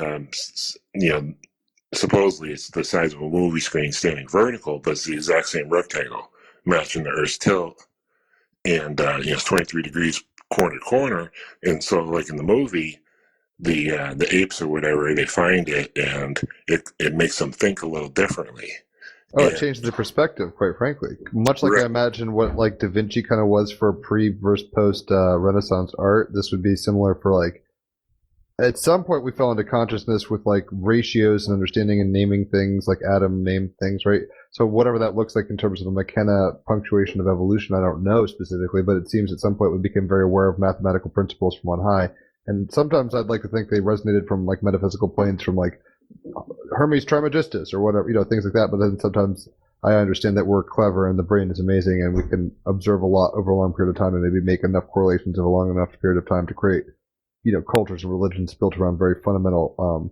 Speaker 3: supposedly it's the size of a movie screen standing vertical, but it's the exact same rectangle matching the Earth's tilt, and it's 23 degrees corner to corner, and so like in the movie, the apes or whatever, they find it, and it makes them think a little differently.
Speaker 4: Oh, it
Speaker 3: And
Speaker 4: changes the perspective, quite frankly. Much like I
Speaker 3: right,
Speaker 4: imagine what like Da Vinci kind of was for pre versus post Renaissance art, this would be similar for like at some point we fell into consciousness with like ratios and understanding and naming things, like Adam named things, right? So whatever that looks like in terms of the McKenna punctuation of evolution, I don't know specifically, but it seems at some point we became very aware of mathematical principles from on high. And sometimes I'd like to think they resonated from like metaphysical planes, from like Hermes Trismegistus or whatever, things like that. But then sometimes I understand that we're clever and the brain is amazing and we can observe a lot over a long period of time and maybe make enough correlations of a long enough period of time to create, cultures and religions built around very fundamental
Speaker 3: right,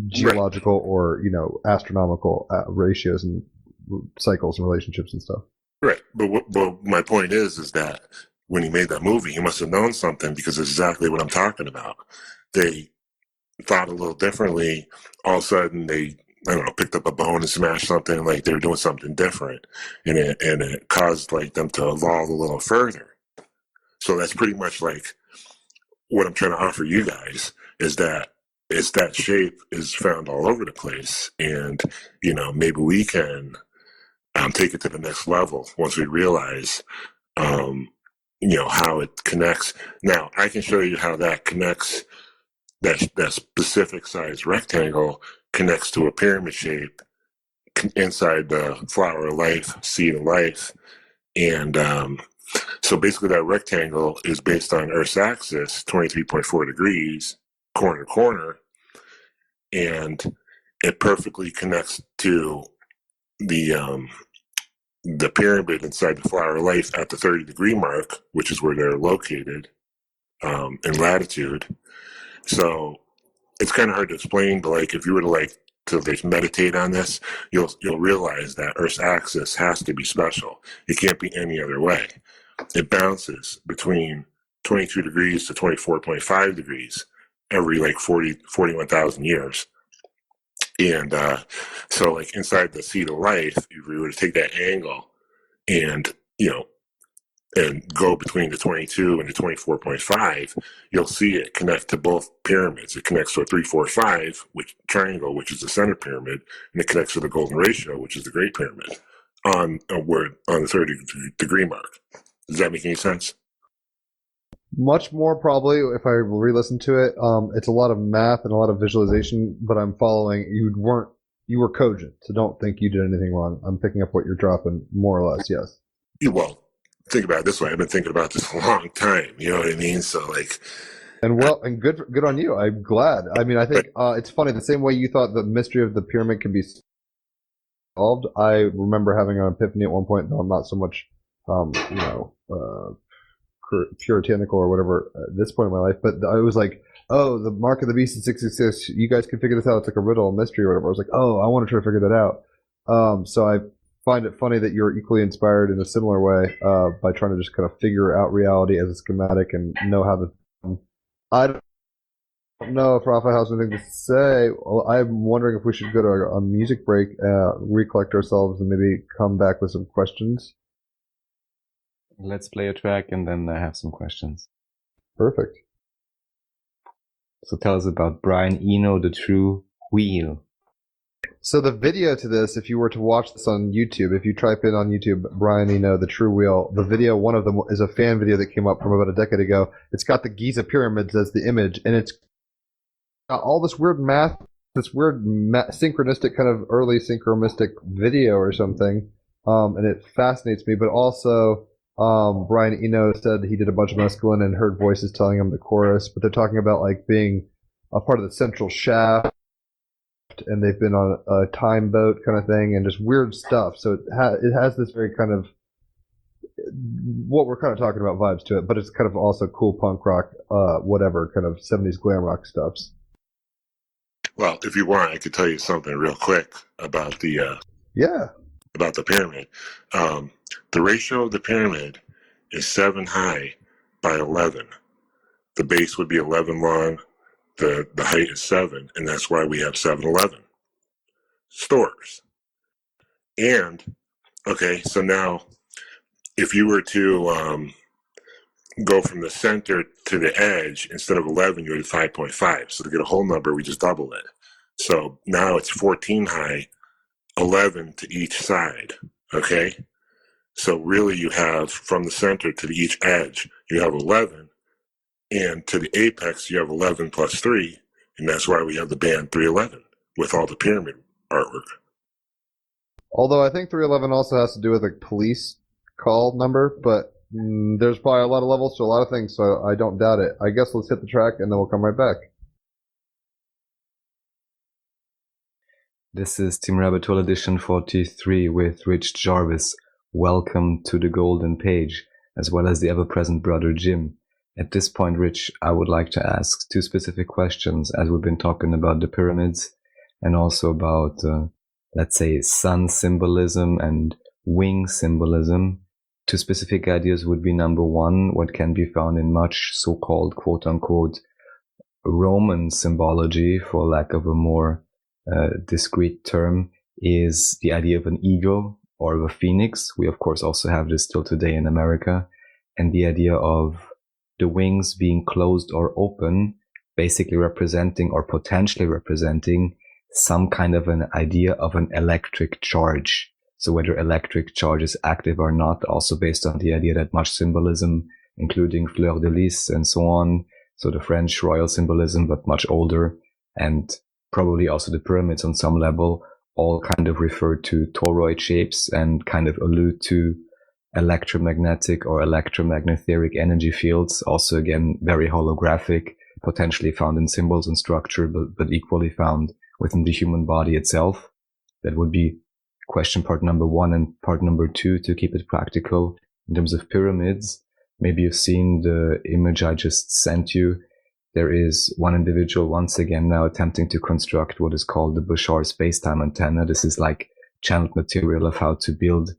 Speaker 4: geological or astronomical ratios and cycles and relationships and stuff.
Speaker 3: right. But my point is that when he made that movie, he must have known something, because it's exactly what I'm talking about. They thought a little differently. All of a sudden, they, I don't know, picked up a bone and smashed something, like they were doing something different, and it caused like them to evolve a little further. So that's pretty much like what I'm trying to offer you guys, is that that shape is found all over the place, and maybe we can take it to the next level once we realize how it connects. Now I can show you how that connects. That specific size rectangle connects to a pyramid shape inside the flower of life, seed of life, and so basically that rectangle is based on Earth's axis, 23.4 degrees, corner to corner, and it perfectly connects to the pyramid inside the flower of life at the 30-degree mark, which is where they're located in latitude. So it's kind of hard to explain, but like if you were to meditate on this, you'll realize that Earth's axis has to be special. It can't be any other way. It bounces between 22 degrees to 24.5 degrees every like 41,000 years. And so like inside the seed of life, if we were to take that angle and, and go between the 22 and the 24.5, you'll see it connect to both pyramids. It connects to a 3-4-5 triangle, which is the center pyramid, and it connects to the golden ratio, which is the Great Pyramid, on the 30-degree mark. Does that make any sense?
Speaker 4: Much more probably if I re-listen to it. It's a lot of math and a lot of visualization, but I'm following. You were cogent, so don't think you did anything wrong. I'm picking up what you're dropping, more or less. Yes.
Speaker 3: Well, think about it this way. I've been thinking about this a long time. You know what I mean? So like,
Speaker 4: and good on you. I'm glad. I mean, I think it's funny. The same way you thought the mystery of the pyramid can be solved, I remember having an epiphany at one point. Though I'm not so much, puritanical or whatever at this point in my life, but I was like, oh, the mark of the beast is 666. You guys can figure this out. It's like a riddle, a mystery, or whatever. I was like, oh, I want to try to figure that out. So I find it funny that you're equally inspired in a similar way by trying to just kind of figure out reality as a schematic and know how to. I don't know if Rafa has anything to say. Well, I'm wondering if we should go to a music break, recollect ourselves, and maybe come back with some questions.
Speaker 2: Let's play a track and then I have some questions.
Speaker 4: Perfect.
Speaker 2: So tell us about Brian Eno, the True Wheel.
Speaker 4: So the video to this, if you were to watch this on YouTube, if you type in on YouTube, Brian Eno, the True Wheel, the video, one of them is a fan video that came up from about a decade ago. It's got the Giza pyramids as the image, and it's got all this weird math, this weird synchronistic kind of early synchromistic video or something, and it fascinates me. But also, Brian Eno said he did a bunch of mescaline and heard voices telling him the chorus, but they're talking about like being a part of the central shaft, and they've been on a time boat kind of thing, and just weird stuff. So it has this very kind of what we're kind of talking about vibes to it, but it's kind of also cool punk rock, whatever kind of 70s glam rock stuffs.
Speaker 3: Well, if you want, I could tell you something real quick about the about the pyramid. The ratio of the pyramid is 7 high by 11. The base would be 11 long, the height is 7, and that's why we have 7-Eleven stores. And, okay, so now if you were to go from the center to the edge, instead of 11, you would 5.5. So to get a whole number, we just double it. So now it's 14 high, 11 to each side, okay? So really you have from the center to each edge, you have 11, and to the apex, you have 11 plus 3, and that's why we have the band 311 with all the pyramid artwork.
Speaker 4: Although I think 311 also has to do with a police call number, but there's probably a lot of levels to a lot of things, so I don't doubt it. I guess let's hit the track and then we'll come right back.
Speaker 2: This is Team Rabbit Hole edition 43 with Rich Jarvis. Welcome to the golden page, as well as the ever-present brother Jim. At this point, Rich, I would like to ask two specific questions, as we've been talking about the pyramids and also about, let's say, sun symbolism and wing symbolism. Two specific ideas would be, number one, what can be found in much so-called quote-unquote Roman symbology, for lack of a more discrete term, is the idea of an eagle or of a phoenix. We of course also have this still today in America, and the idea of the wings being closed or open, basically representing or potentially representing some kind of an idea of an electric charge. So whether electric charge is active or not, also based on the idea that much symbolism, including fleur de lis and so on, so the French royal symbolism, but much older, and probably also the pyramids on some level, all kind of refer to toroid shapes and kind of allude to electromagnetic or electromagnetheric energy fields, also again very holographic, potentially found in symbols and structure, but equally found within the human body itself. That would be question part number one. And part number two, to keep it practical, in terms of pyramids, maybe you've seen the image I just sent you. There is one individual once again now attempting to construct what is called the Bouchard space-time antenna. This is like channeled material of how to build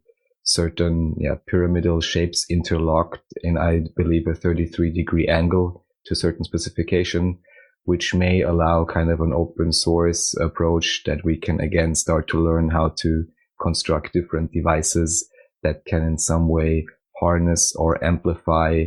Speaker 2: certain pyramidal shapes interlocked in, I believe, a 33-degree angle to a certain specification, which may allow kind of an open source approach that we can again start to learn how to construct different devices that can in some way harness or amplify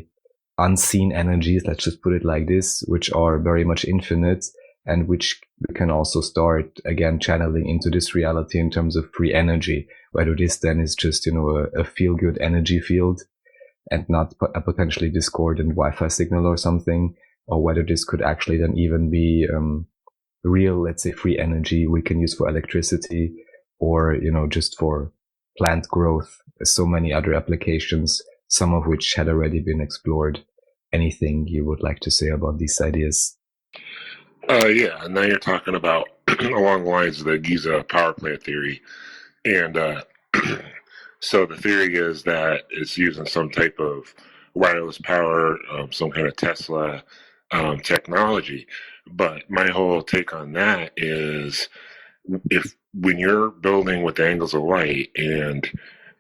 Speaker 2: unseen energies, let's just put it like this, which are very much infinite, and which we can also start again channeling into this reality in terms of free energy, whether this then is just, a feel-good energy field and not a potentially discordant Wi-Fi signal or something, or whether this could actually then even be real, let's say, free energy we can use for electricity or, just for plant growth, so many other applications, some of which had already been explored. Anything you would like to say about these ideas?
Speaker 3: Yeah, now you're talking about along the lines of the Giza power plant theory. And so the theory is that it's using some type of wireless power, some kind of Tesla technology. But my whole take on that is when you're building with angles of light and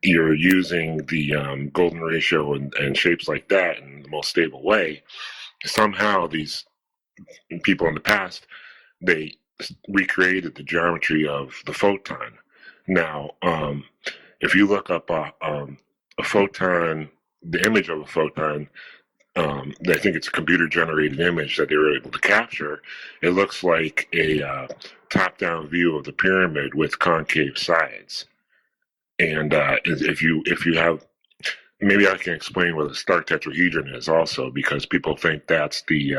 Speaker 3: you're using the golden ratio and shapes like that in the most stable way, somehow these people in the past, they recreated the geometry of the photon. Now, if you look up a photon, the image of a photon, I think it's a computer-generated image that they were able to capture. It looks like a top-down view of the pyramid with concave sides. And if you have, maybe I can explain what a star tetrahedron is also, because people think that's the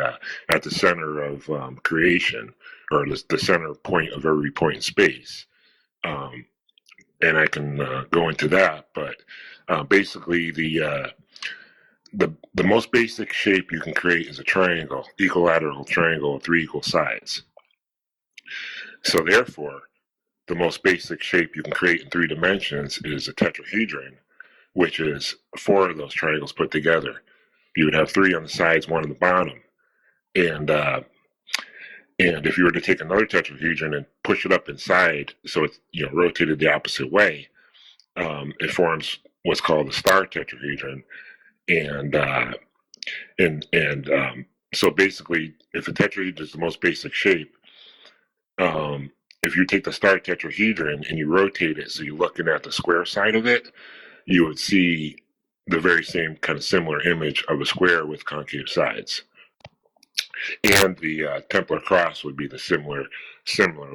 Speaker 3: at the center of creation, or the center point of every point in space. And I can go into that, but basically the most basic shape you can create is a triangle, equilateral triangle with 3 equal sides. So therefore, the most basic shape you can create in 3 dimensions is a tetrahedron, which is 4 of those triangles put together. You would have 3 on the sides, 1 on the bottom. And if you were to take another tetrahedron and push it up inside, so it's rotated the opposite way, it forms what's called a star tetrahedron. And And so basically, if a tetrahedron is the most basic shape, if you take the star tetrahedron and you rotate it so you're looking at the square side of it, you would see the very same kind of similar image of a square with concave sides. And the Templar cross would be the similar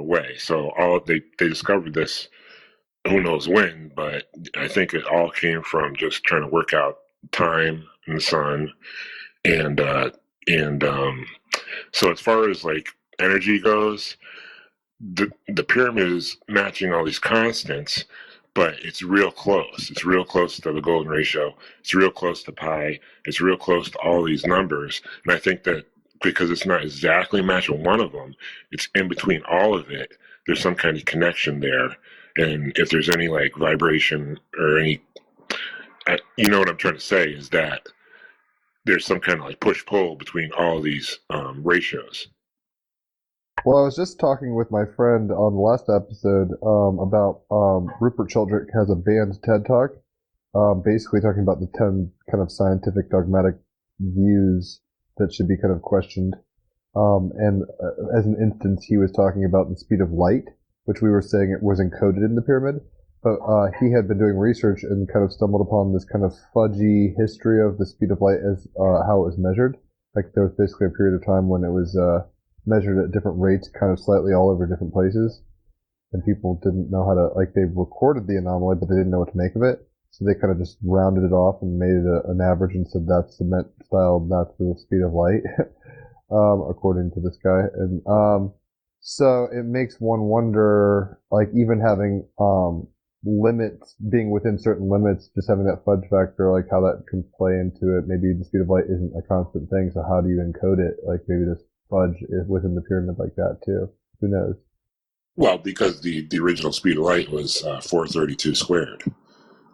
Speaker 3: way. So they discovered this, who knows when, but I think it all came from just trying to work out time and the sun. And so as far as like energy goes, the pyramid is matching all these constants, but it's real close. It's real close to the golden ratio. It's real close to pi. It's real close to all these numbers. And I think that because it's not exactly matching one of them, it's in between all of it. There's some kind of connection there. And if there's any like vibration or any, you know what I'm trying to say is that there's some kind of like push-pull between all these ratios.
Speaker 4: Well, I was just talking with my friend on the last episode about Rupert Sheldrake has a banned TED Talk, basically talking about the 10 kind of scientific dogmatic views that should be kind of questioned. And as an instance, he was talking about the speed of light, which we were saying it was encoded in the pyramid. But he had been doing research and kind of stumbled upon this kind of fudgy history of the speed of light as how it was measured. Like there was basically a period of time when it was measured at different rates, kind of slightly all over different places. And people didn't know how to, like they recorded the anomaly, but they didn't know what to make of it. So they kind of just rounded it off and made it an average and said that's the Met style, that's the speed of light, according to this guy. And so it makes one wonder, like even having limits, being within certain limits, just having that fudge factor, like how that can play into it. Maybe the speed of light isn't a constant thing, so how do you encode it? Like maybe this fudge is within the pyramid like that too. Who knows?
Speaker 3: Well, because the original speed of light was 432 squared,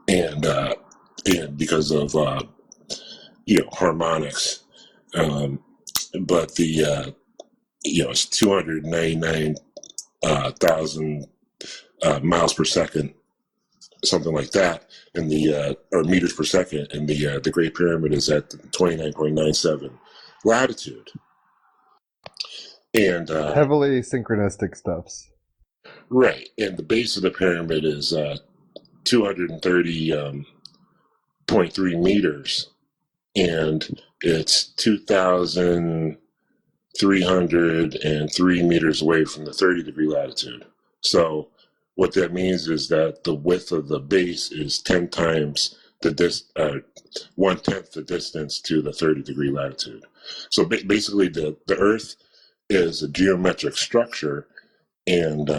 Speaker 3: and because of harmonics, but the it's 299,000 miles per second, something like that, and or meters per second, and the Great Pyramid is at 29.97 latitude. And
Speaker 4: heavily synchronistic stuffs.
Speaker 3: Right. And the base of the pyramid is 230.3 meters, and it's 2,303 meters away from the 30-degree latitude. So what that means is that the width of the base is 10 times the 1/10 the distance to the 30-degree latitude. So basically the Earth is a geometric structure, and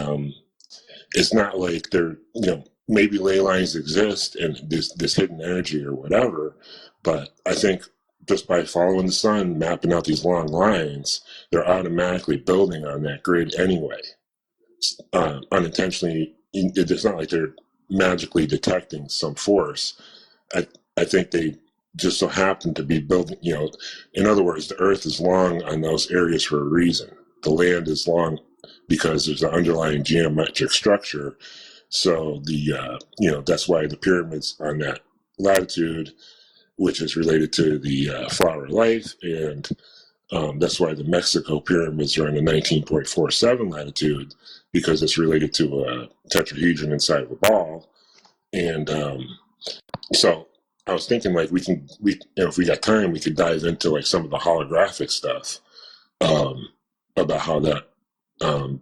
Speaker 3: it's not like there, maybe ley lines exist and this hidden energy or whatever, but I think just by following the sun, mapping out these long lines, they're automatically building on that grid anyway. Unintentionally, it's not like they're magically detecting some force. I think they just so happen to be building, in other words, the Earth is long on those areas for a reason. The land is long because there's an underlying geometric structure. So that's why the pyramids on that latitude, which is related to the flower of life, and that's why the Mexico pyramids are on the 19.47 latitude, because it's related to a tetrahedron inside of a ball. And so I was thinking, like, if we got time, we could dive into like some of the holographic stuff about how that, how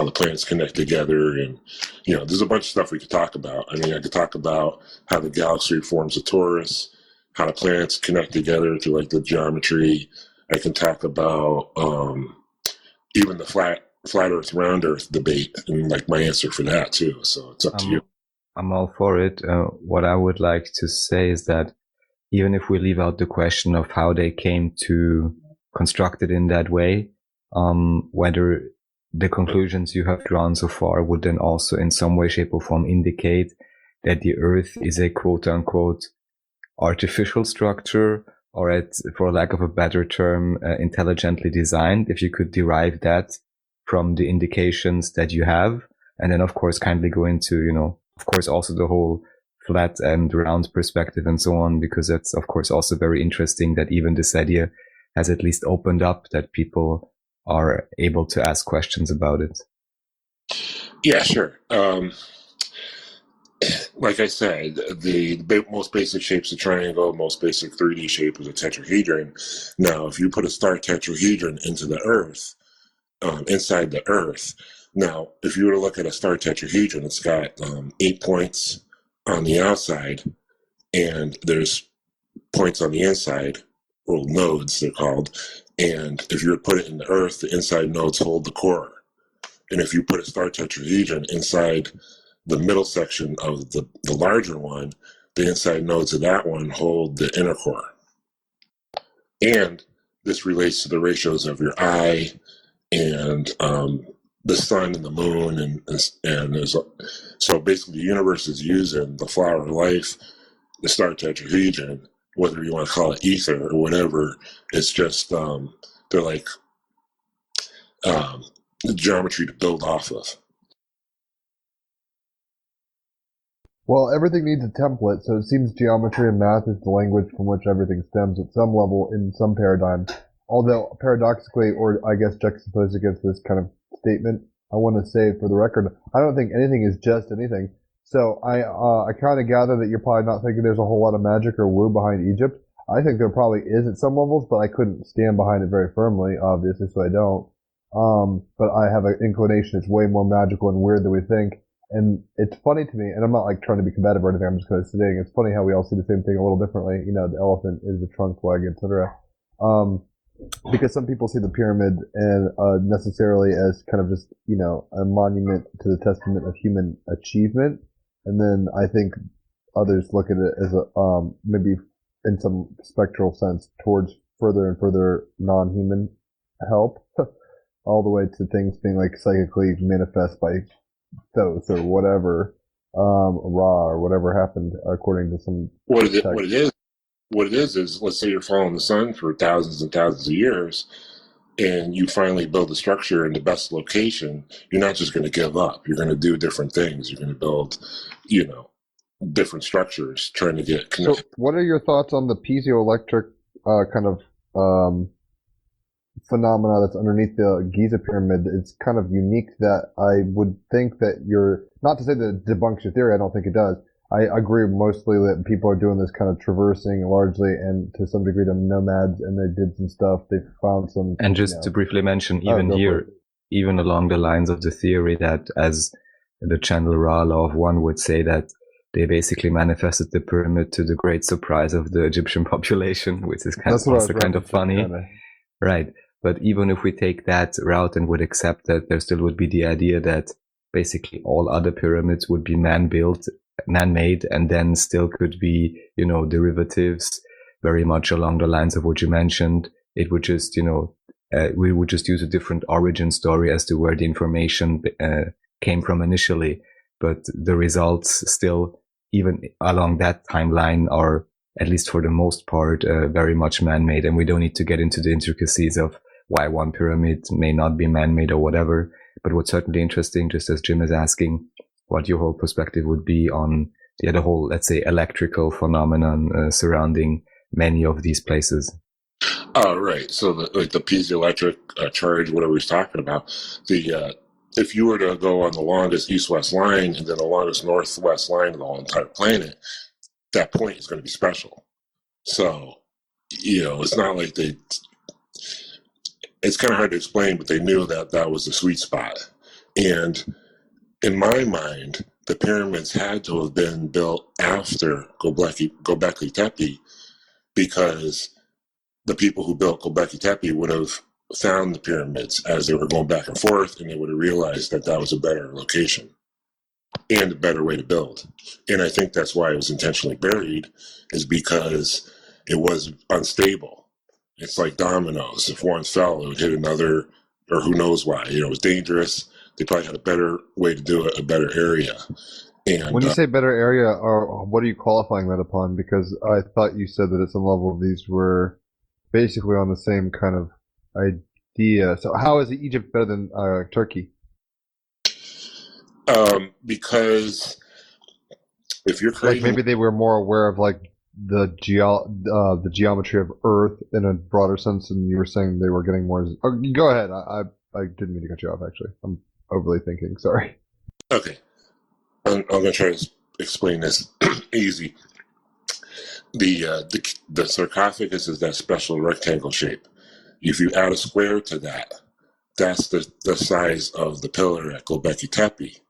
Speaker 3: the planets connect together, and there's a bunch of stuff we could talk about. I mean, I could talk about how the galaxy forms a torus, how the planets connect together through like the geometry. I can talk about even the flat Earth, round Earth debate, and like my answer for that too. So it's up to you.
Speaker 2: I'm all for it. What I would like to say is that even if we leave out the question of how they came to construct it in that way, whether the conclusions you have drawn so far would then also in some way, shape or form indicate that the Earth is a quote unquote artificial structure, or for lack of a better term, intelligently designed, if you could derive that from the indications that you have. And then of course kindly go into, of course also the whole flat and round perspective and so on, because that's of course also very interesting that even this idea has at least opened up, that people are able to ask questions about it.
Speaker 3: Yeah, sure. Like I said, the most basic shape's a triangle, most basic 3D shape is a tetrahedron. Now, if you put a star tetrahedron into the Earth, inside the Earth, now, if you were to look at a star tetrahedron, it's got 8 points on the outside, and there's points on the inside, or nodes they're called. And if you were to put it in the Earth, the inside nodes hold the core. And if you put a star tetrahedron inside the middle section of the larger one, the inside nodes of that one hold the inner core. And this relates to the ratios of your eye and the sun and the moon. And so basically the universe is using the flower of life, the star tetrahedron, whether you want to call it ether or whatever. It's just, they're like the geometry to build off of.
Speaker 4: Well, everything needs a template, so it seems geometry and math is the language from which everything stems at some level in some paradigm. Although, paradoxically, or I guess juxtaposed against this kind of statement, I want to say for the record, I don't think anything is just anything. So I kind of gather that you're probably not thinking there's a whole lot of magic or woo behind Egypt. I think there probably is at some levels, but I couldn't stand behind it very firmly, obviously, so I don't. But I have an inclination it's way more magical and weird than we think. And it's funny to me, and I'm not like trying to be combative or anything, I'm just kind of saying, it's funny how we all see the same thing a little differently. You know, the elephant is the trunk flag, etc. Because some people see the pyramid and necessarily as kind of just, you know, a monument to the testament of human achievement. And then I think others look at it as a maybe in some spectral sense towards further and further non-human help, all the way to things being like psychically manifest by Thoth or whatever, Ra or whatever happened according to some.
Speaker 3: What it is, let's say you're following the sun for thousands and thousands of years, and you finally build a structure in the best location. You're not just going to give up. You're going to do different things. You're going to build, you know, different structures, trying to get connected.
Speaker 4: So, what are your thoughts on the piezoelectric kind of phenomena that's underneath the Giza pyramid? It's kind of unique that I would think that not to say that it debunks your theory, I don't think it does. I agree mostly that people are doing this kind of traversing largely, and to some degree they're nomads, and they did some stuff, they found some.
Speaker 2: And just to briefly mention, even here, even along the lines of the theory that as the Chandler Ra law of one would say that they basically manifested the pyramid to the great surprise of the Egyptian population, which is also kind of funny. Right. But even if we take that route and would accept that, there still would be the idea that basically all other pyramids would be man-built, man-made, and then still could be, you know, derivatives very much along the lines of what you mentioned. It would just, you know, we would just use a different origin story as to where the information came from initially. But the results still, even along that timeline, are, at least for the most part, very much man-made. And we don't need to get into the intricacies of why one pyramid may not be man-made or whatever. But what's certainly interesting, just as Jim is asking, what your whole perspective would be on the whole, let's say, electrical phenomenon surrounding many of these places.
Speaker 3: Oh, right. So the piezoelectric charge, whatever he's talking about, if you were to go on the longest east-west line and then the longest north-west line of the whole entire planet, that point is going to be special. So, you know, it's not like it's kind of hard to explain, but they knew that that was the sweet spot. And in my mind, the pyramids had to have been built after Gobekli Tepe, because the people who built Gobekli Tepe would have found the pyramids as they were going back and forth, and they would have realized that that was a better location and a better way to build. And I think that's why it was intentionally buried, is because it was unstable. It's like dominoes. If one fell, it would hit another, or who knows why. You know, it was dangerous. They probably had a better way to do it, a better area. And
Speaker 4: when you say better area, or what are you qualifying that upon? Because I thought you said that at some level these were basically on the same kind of idea. So how is Egypt better than Turkey?
Speaker 3: Because if you're
Speaker 4: Like
Speaker 3: creating,
Speaker 4: maybe they were more aware of like the geometry of Earth in a broader sense, and you were saying they were getting more. Go ahead. I didn't mean to cut you off. Actually, I'm overly thinking. Sorry.
Speaker 3: okay, I'm going to try to explain this easy. The sarcophagus is that special rectangle shape. If you add a square to that, that's the size of the pillar at Gobekli Tepe.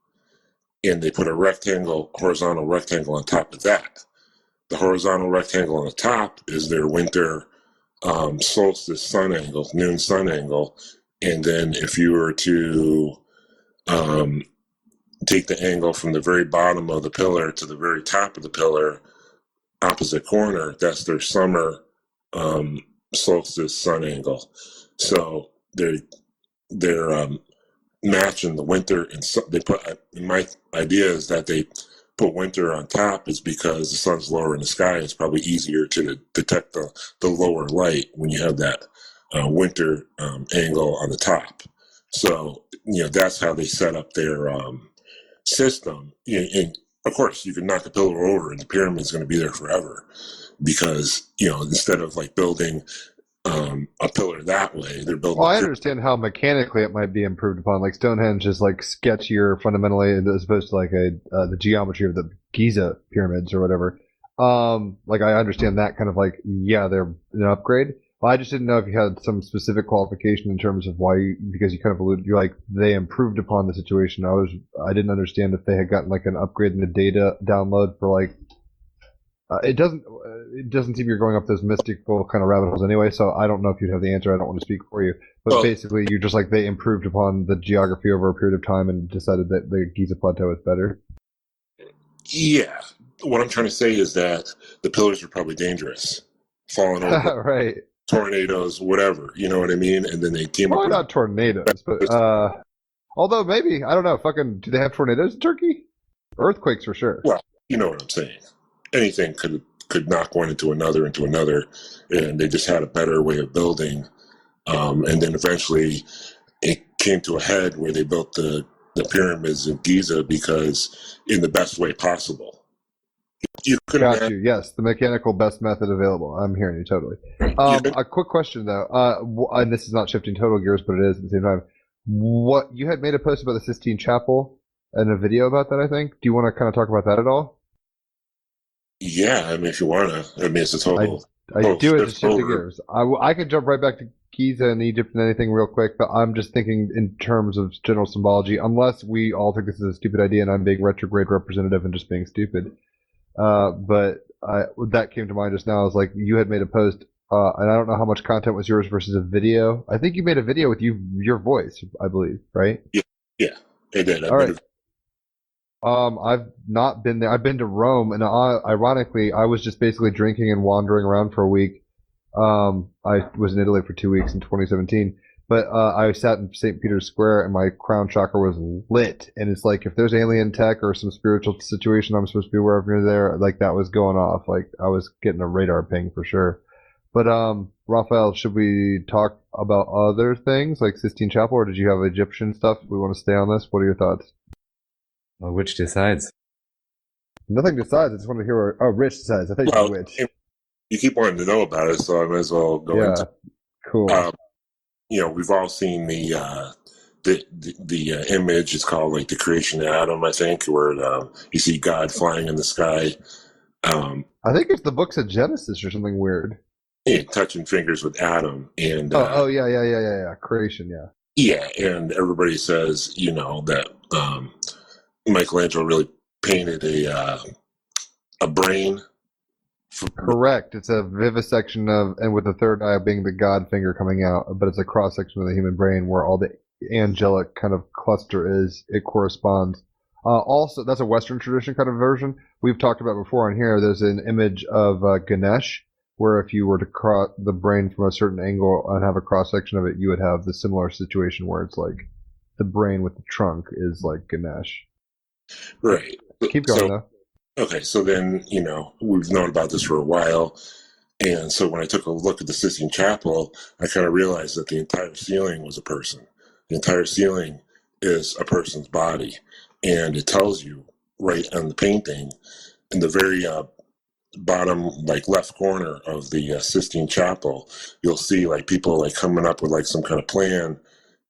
Speaker 3: And they put a horizontal rectangle on top of that. The horizontal rectangle on the top is their winter solstice sun angle, noon sun angle. And then if you were to take the angle from the very bottom of the pillar to the very top of the pillar, opposite corner, that's their summer solstice sun angle. So they're matching the winter, and they put. My idea is that they put winter on top is because the sun's lower in the sky. It's probably easier to detect the lower light when you have that winter angle on the top. So that's how they set up their system. And of course, you can knock a pillar over, and the pyramid's going to be there forever, because instead of like building a pillar that way, they're building.
Speaker 4: Well, I understand how mechanically it might be improved upon. Like Stonehenge is like sketchier fundamentally as opposed to like the geometry of the Giza pyramids or whatever. Like I understand that kind of like, yeah, they're an upgrade. Well, I just didn't know if you had some specific qualification in terms of why, because you kind of alluded, you're like, they improved upon the situation. I didn't understand if they had gotten like an upgrade in the data download for like, it doesn't seem you're going up those mystical kind of rabbit holes anyway, so I don't know if you'd have the answer. I don't want to speak for you. But basically, you just like they improved upon the geography over a period of time and decided that the Giza Plateau is better.
Speaker 3: Yeah. What I'm trying to say is that the pillars are probably dangerous. Falling over.
Speaker 4: Right.
Speaker 3: Tornadoes, whatever. You know what I mean? And then they came up
Speaker 4: Probably
Speaker 3: with...
Speaker 4: not tornadoes, but although maybe, I don't know, do they have tornadoes in Turkey? Earthquakes for sure.
Speaker 3: Well, you know what I'm saying. Anything could knock one into another, and they just had a better way of building. And then eventually it came to a head where they built the pyramids in Giza because in the best way possible. You couldn't
Speaker 4: Got you. Yes, the mechanical best method available. I'm hearing you totally. A quick question though, and this is not shifting total gears, but it is at the same time. What you had made a post about the Sistine Chapel and a video about that, I think. Do you want to kind of talk about that at all?
Speaker 3: Yeah, I mean, if you want to. I mean, it's a total...
Speaker 4: I do it to shift the gears. I could jump right back to Giza and Egypt and anything real quick, but I'm just thinking in terms of general symbology, unless we all think this is a stupid idea and I'm being retrograde representative and just being stupid. But that came to mind just now. I was like, you had made a post, and I don't know how much content was yours versus a video. I think you made a video with your voice, I believe, right?
Speaker 3: Yeah, I did.
Speaker 4: All right. I've not been there. I've been to Rome, and ironically, I was just basically drinking and wandering around for a week. I was in Italy for 2 weeks in 2017, but I sat in St. Peter's Square, and my crown chakra was lit. And it's like if there's alien tech or some spiritual situation I'm supposed to be aware of near there, like that was going off. Like I was getting a radar ping for sure. But Raphael, should we talk about other things like Sistine Chapel, or did you have Egyptian stuff? We want to stay on this. What are your thoughts?
Speaker 2: Well, which decides?
Speaker 4: Nothing decides. I just wanted to hear Rich decides. I think you which.
Speaker 3: You keep wanting to know about it, so I might as well go into.
Speaker 4: Cool.
Speaker 3: We've all seen the image. It's called like the creation of Adam, I think, where you see God flying in the sky.
Speaker 4: I think it's the books of Genesis or something weird.
Speaker 3: Yeah, touching fingers with Adam, and
Speaker 4: yeah, creation, yeah.
Speaker 3: Yeah, and everybody says that Michelangelo really painted a brain.
Speaker 4: Correct. It's a vivisection and with the third eye being the God finger coming out, but it's a cross section of the human brain where all the angelic kind of cluster is. It corresponds. Also, that's a Western tradition kind of version. We've talked about before on here. There's an image of Ganesh, where if you were to cross the brain from a certain angle and have a cross section of it, you would have the similar situation where it's like the brain with the trunk is like Ganesh.
Speaker 3: Right.
Speaker 4: Keep going though.
Speaker 3: Okay, so then, we've known about this for a while. And so when I took a look at the Sistine Chapel, I kind of realized that the entire ceiling was a person. The entire ceiling is a person's body. And it tells you right on the painting in the very bottom, like left corner of the Sistine Chapel, you'll see like people like coming up with like some kind of plan,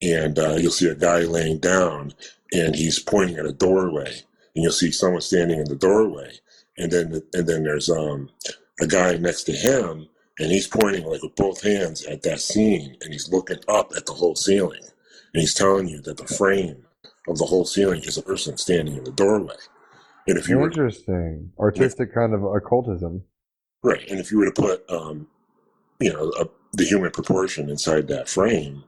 Speaker 3: and you'll see a guy laying down, and he's pointing at a doorway, and you'll see someone standing in the doorway, and then there's a guy next to him, and he's pointing like with both hands at that scene, and he's looking up at the whole ceiling, and he's telling you that the frame of the whole ceiling is a person standing in the doorway. And if you were
Speaker 4: Interesting. Artistic kind of occultism.
Speaker 3: right, and if you were to put the human proportion inside that frame,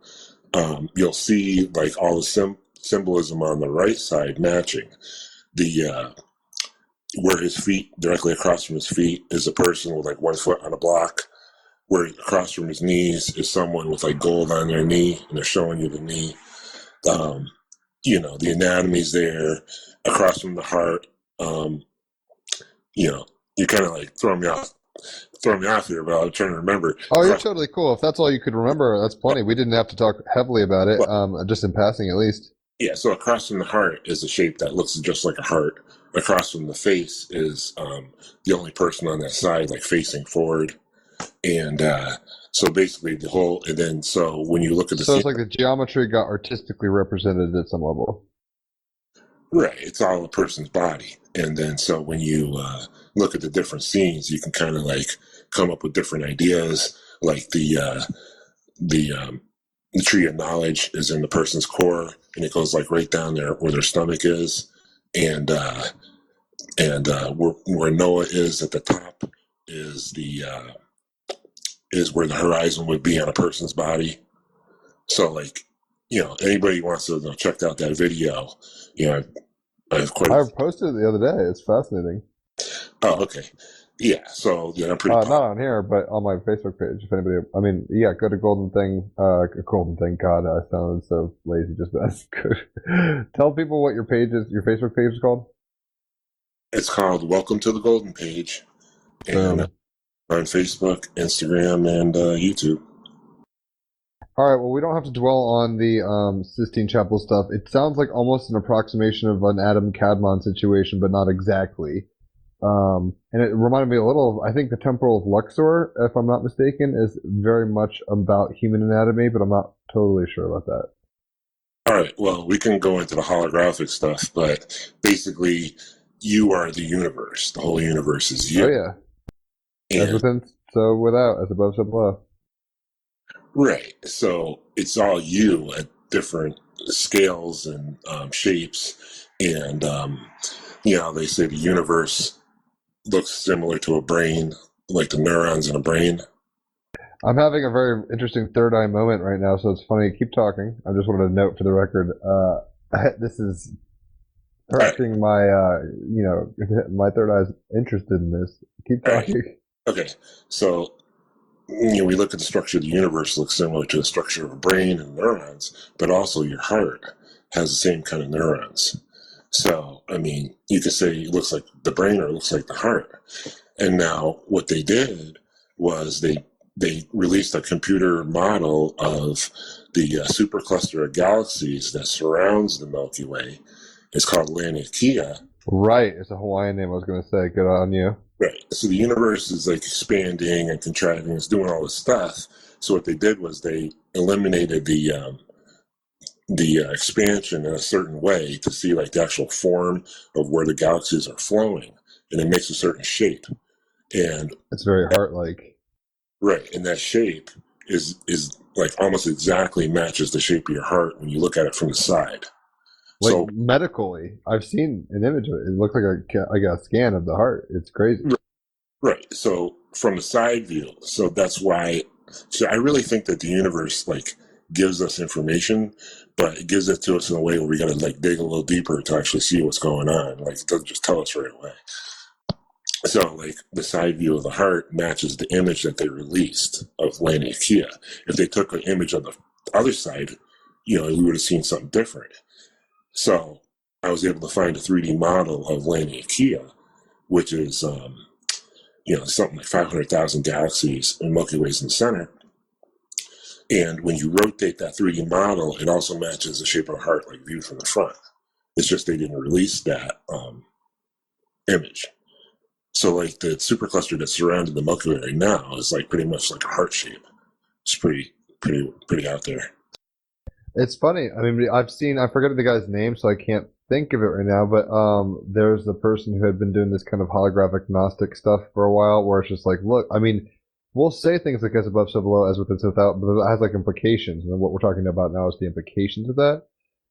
Speaker 3: you'll see like all the symbolism on the right side matching. The where his feet, directly across from his feet, is a person with like 1 foot on a block. Where across from his knees is someone with like gold on their knee, and they're showing you the knee. The anatomy's there. Across from the heart, you kind of like throwing me off here, but I'm trying to remember.
Speaker 4: Oh, you're totally cool. If that's all you could remember, that's plenty. We didn't have to talk heavily about it, just in passing at least.
Speaker 3: Yeah, so across from the heart is a shape that looks just like a heart. Across from the face is the only person on that side, like facing forward. And so basically so when you look at the...
Speaker 4: So it's like the geometry got artistically represented at some level.
Speaker 3: Right, it's all a person's body. And then so when you look at the different scenes, you can kind of like come up with different ideas, like the tree of knowledge is in the person's core, and it goes like right down there where their stomach is, and where Noah is at the top is where the horizon would be on a person's body. So like, anybody wants to check out that video, I
Speaker 4: posted it the other day. It's fascinating.
Speaker 3: Oh, okay. Yeah, so I'm pretty...
Speaker 4: not on here, but on my Facebook page. If anybody... go to Golden Thing. Golden Thing, God, I sounded so lazy just then. Tell people what your Facebook page is called.
Speaker 3: It's called Welcome to the Golden Page. And on Facebook, Instagram, and YouTube.
Speaker 4: All right, well, we don't have to dwell on the Sistine Chapel stuff. It sounds like almost an approximation of an Adam Kadmon situation, but not exactly. And it reminded me a little of, I think the Temple of Luxor, if I'm not mistaken, is very much about human anatomy, but I'm not totally sure about that.
Speaker 3: All right, well, we can go into the holographic stuff, but basically, you are the universe. The whole universe is you.
Speaker 4: Oh, yeah. As within, so without, as above, so below.
Speaker 3: Right. So it's all you at different scales and shapes. And, they say the universe looks similar to a brain, like the neurons in a brain.
Speaker 4: I'm having a very interesting third eye moment right now, so it's funny. Keep talking. I just wanted to note for the record, this is hurting my, my third eye's interested in this. Keep talking.
Speaker 3: Right. Okay. So, we look at the structure of the universe, looks similar to the structure of a brain and neurons, but also your heart has the same kind of neurons. So, you could say it looks like the brain or it looks like the heart. And now what they did was they released a computer model of the supercluster of galaxies that surrounds the Milky Way. It's called Laniakea.
Speaker 4: Right. It's a Hawaiian name, I was going to say. Good on you.
Speaker 3: Right. So the universe is like expanding and contracting. It's doing all this stuff. So what they did was they eliminated the expansion in a certain way to see like the actual form of where the galaxies are flowing, and it makes a certain shape. And
Speaker 4: it's very heart-like.
Speaker 3: Right. And that shape is like almost exactly matches the shape of your heart when you look at it from the side.
Speaker 4: Like
Speaker 3: so,
Speaker 4: medically, I've seen an image of it. It looks like a scan of the heart. It's crazy.
Speaker 3: Right. So from the side view, so that's why. So I really think that the universe like gives us information, but it gives it to us in a way where we got to like dig a little deeper to actually see what's going on. Like it doesn't just tell us right away. So like the side view of the heart matches the image that they released of Laniakea. If they took an image on the other side, we would have seen something different. So I was able to find a 3D model of Laniakea, which is, something like 500,000 galaxies and Milky Way's in the center. And when you rotate that 3D model, it also matches the shape of a heart, like viewed from the front. It's just they didn't release that image. So like the supercluster that's surrounding the Milky Way right now is like pretty much like a heart shape. It's pretty out there.
Speaker 4: It's funny. I mean, I forget the guy's name, so I can't think of it right now, but there's the person who had been doing this kind of holographic Gnostic stuff for a while, where it's just like, look, I mean, we'll say things like as above, so below, as within, so without, but it has like implications, and what we're talking about now is the implications of that.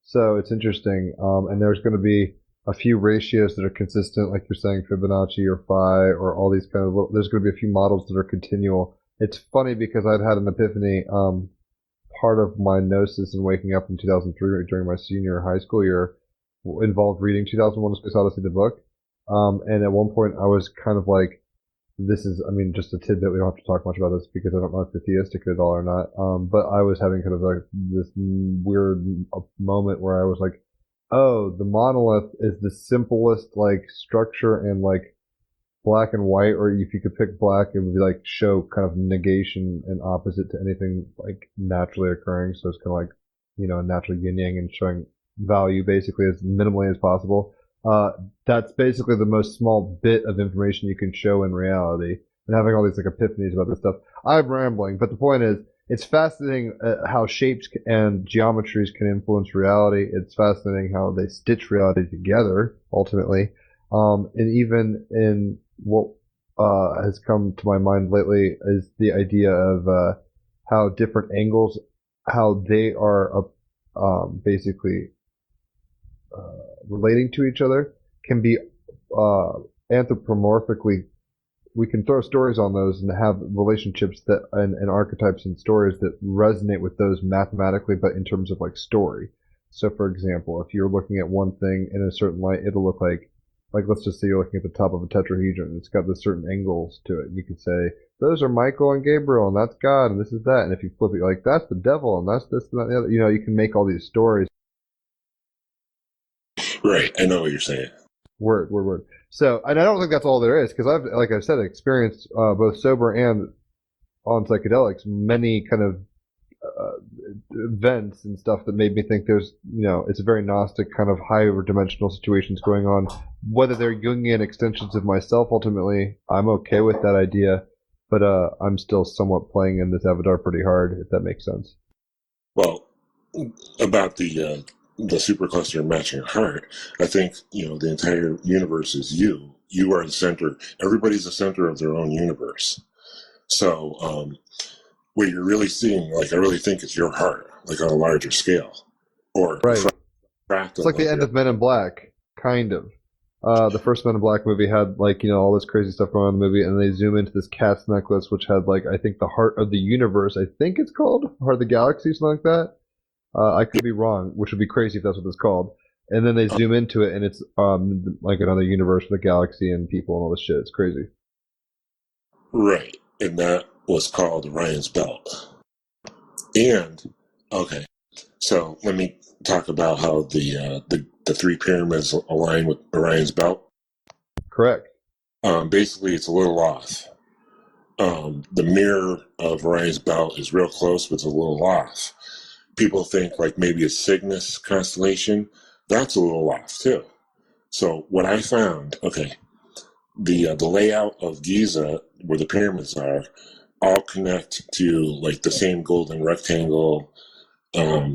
Speaker 4: So it's interesting, and there's going to be a few ratios that are consistent, like you're saying, Fibonacci or phi, or all these kind of, there's going to be a few models that are continual. It's funny because I'd had an epiphany, part of my gnosis and waking up in 2003 during my senior high school year involved reading 2001: A Space Odyssey, the book. And at one point I was kind of like, this is, I mean, just a tidbit. We don't have to talk much about this because I don't know if you're theistic at all or not. But I was having kind of like this weird moment where I was like, oh, the monolith is the simplest like structure and like black and white, or if you could pick black, it would be like show kind of negation and opposite to anything like naturally occurring. So it's kind of like, you know, a natural yin yang and showing value basically as minimally as possible. That's basically the most small bit of information you can show in reality, and having all these like epiphanies about this stuff. I'm rambling, but the point is, it's fascinating how shapes and geometries can influence reality. It's fascinating how they stitch reality together ultimately. And even in what has come to my mind lately is the idea of how different angles, how they are basically relating to each other, can be anthropomorphically. We can throw stories on those and have relationships that and archetypes and stories that resonate with those mathematically, but in terms of like story. So, for example, if you're looking at one thing in a certain light, it'll look like let's just say you're looking at the top of a tetrahedron. It's got the certain angles to it. You could say those are Michael and Gabriel, and that's God, and this is that. And if you flip it, you're like, that's the devil, and that's this and that, and the other. You know, you can make all these stories.
Speaker 3: Right, I know what you're saying.
Speaker 4: Word. So, and I don't think that's all there is, because like I said, experienced both sober and on psychedelics many kind of events and stuff that made me think there's, you know, it's a very Gnostic kind of higher dimensional situations going on. Whether they're Jungian extensions of myself, ultimately, I'm okay with that idea, but I'm still somewhat playing in this avatar pretty hard, if that makes sense.
Speaker 3: Well, about the supercluster matching your heart, I think, you know, the entire universe is you. You are the center. Everybody's the center of their own universe. So, what you're really seeing, like, I really think it's your heart, like on a larger scale. Or
Speaker 4: right. It's like the end of Men in Black, kind of. The first Men in Black movie had, like, you know, all this crazy stuff going on in the movie, and they zoom into this cat's necklace, which had, like, I think the heart of the universe, I think it's called, Heart of the Galaxy, something like that. I could be wrong, which would be crazy if that's what it's called. And then they zoom into it, and it's like another universe with a galaxy and people and all this shit. It's crazy.
Speaker 3: Right, and that was called Orion's Belt. And okay, so let me talk about how the three pyramids align with Orion's Belt.
Speaker 4: Correct.
Speaker 3: Basically, it's a little off. The mirror of Orion's Belt is real close, but it's a little off. People think like maybe a Cygnus constellation. That's a little off too. So what I found, okay, the layout of Giza, where the pyramids are, all connect to like the same golden rectangle,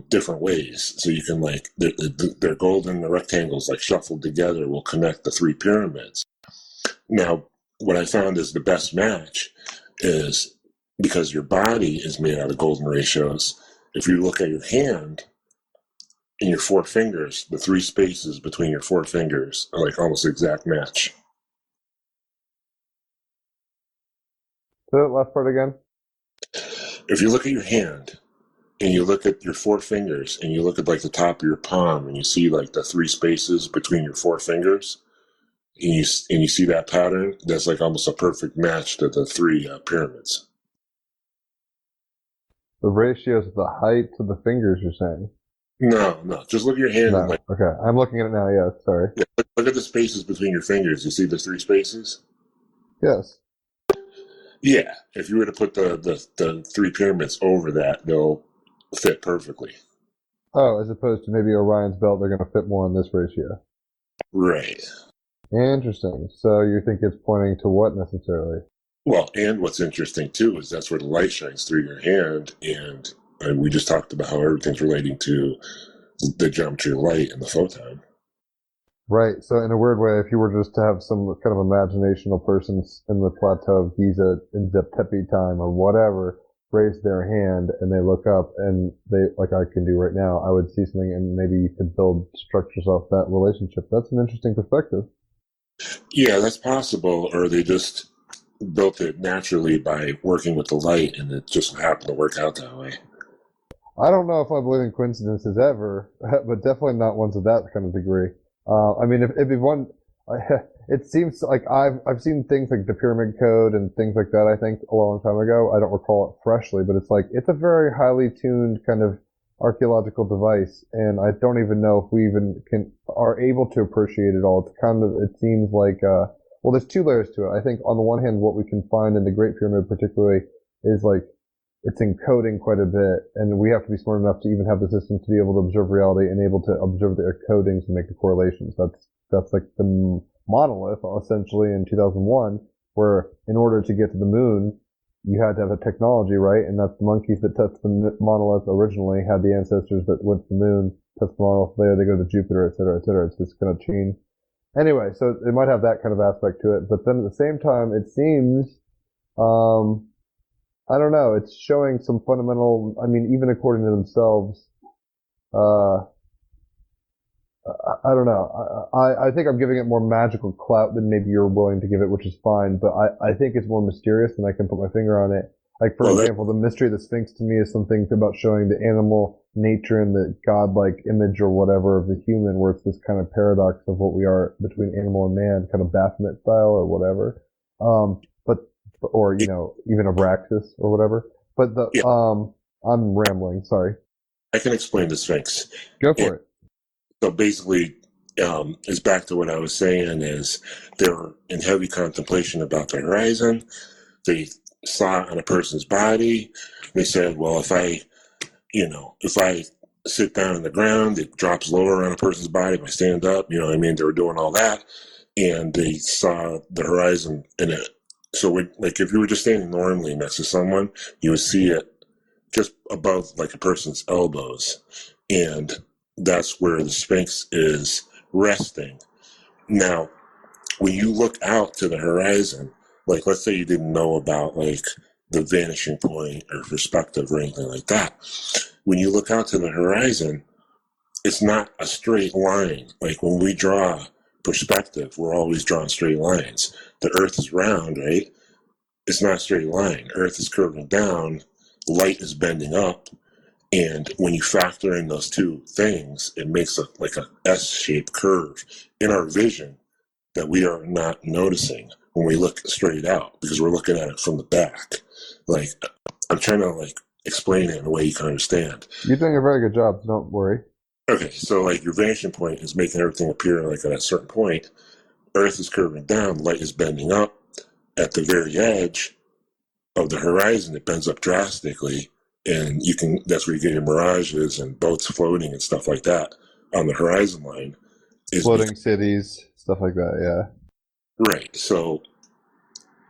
Speaker 3: different ways. So you can like they're golden, the rectangles like shuffled together will connect the three pyramids. Now, what I found is the best match is because your body is made out of golden ratios. If you look at your hand and your four fingers, the three spaces between your four fingers are like almost exact match.
Speaker 4: Say that last part again.
Speaker 3: If you look at your hand and you look at your four fingers and you look at like the top of your palm and you see like the three spaces between your four fingers and you see that pattern, that's like almost a perfect match to the three pyramids.
Speaker 4: The ratios of the height of the fingers, you're saying?
Speaker 3: No. Just look at your hand.
Speaker 4: No.
Speaker 3: And like,
Speaker 4: okay, I'm looking at it now, yeah, sorry.
Speaker 3: Yeah, look at the spaces between your fingers. You see the three spaces?
Speaker 4: Yes.
Speaker 3: Yeah. If you were to put the three pyramids over that, they'll fit perfectly.
Speaker 4: Oh, as opposed to maybe Orion's Belt, they're going to fit more in this ratio.
Speaker 3: Right.
Speaker 4: Interesting. So you think it's pointing to what necessarily?
Speaker 3: Well, and what's interesting too is that's where the light shines through your hand, and we just talked about how everything's relating to the geometry of light and the photon.
Speaker 4: Right. So in a weird way, if you were just to have some kind of imaginational persons in the plateau of Giza in Tepe time or whatever, raise their hand and they look up and they, like I can do right now, I would see something and maybe you could build structures off that relationship. That's an interesting perspective.
Speaker 3: Yeah, that's possible, or they just built it naturally by working with the light, and it just happened to work out that way.
Speaker 4: I don't know if I believe in coincidences ever, but definitely not ones of that kind of degree. I mean, if one, it seems like I've seen things like the Pyramid Code and things like that. I think a long time ago. I don't recall it freshly, but it's like it's a very highly tuned kind of archaeological device, and I don't even know if we even are able to appreciate it all. It's kind of it seems like well, there's two layers to it. I think on the one hand, what we can find in the Great Pyramid particularly is like it's encoding quite a bit, and we have to be smart enough to even have the system to be able to observe reality and able to observe the encodings and make the correlations. That's like the monolith, essentially, in 2001, where in order to get to the moon, you had to have a technology, right? And that's the monkeys that touched the monolith originally had the ancestors that went to the moon, touched the monolith, later they go to Jupiter, et cetera, et cetera. It's this kind of chain. Anyway, so it might have that kind of aspect to it, but then at the same time, it seems, I don't know. It's showing some fundamental. I mean, even according to themselves, I don't know. I think I'm giving it more magical clout than maybe you're willing to give it, which is fine. But I think it's more mysterious than I can put my finger on it. Like, for example, the mystery of the Sphinx to me is something about showing the animal nature and the godlike image or whatever of the human, where it's this kind of paradox of what we are between animal and man, kind of Baphomet style or whatever. Or, you know, even Abraxas or whatever. But I'm rambling, sorry.
Speaker 3: I can explain the Sphinx.
Speaker 4: Go for it.
Speaker 3: So basically, it's back to what I was saying is they were in heavy contemplation about the horizon. They saw it on a person's body. They said, well, if I sit down on the ground, it drops lower on a person's body. If I stand up, you know what I mean? They were doing all that. And they saw the horizon in it. So, like, if you were just standing normally next to someone, you would see it just above, like, a person's elbows. And that's where the Sphinx is resting. Now, when you look out to the horizon, like, let's say you didn't know about, like, the vanishing point or perspective or anything like that. When you look out to the horizon, it's not a straight line. Like, when we draw perspective, we're always drawing straight lines. The Earth is round, right? It's not a straight line. Earth is curving down, light is bending up, and when you factor in those two things, it makes a S-shaped curve in our vision that we are not noticing when we look straight out, because we're looking at it from the back. Like, I'm trying to, like, explain it in a way you can understand.
Speaker 4: You're doing a very good job, so don't worry.
Speaker 3: Okay, so, like, your vanishing point is making everything appear like at a certain point. Earth is curving down, light is bending up. At the very edge of the horizon, it bends up drastically, and that's where you get your mirages and boats floating and stuff like that on the horizon line.
Speaker 4: Floating cities, stuff like that, yeah.
Speaker 3: Right, so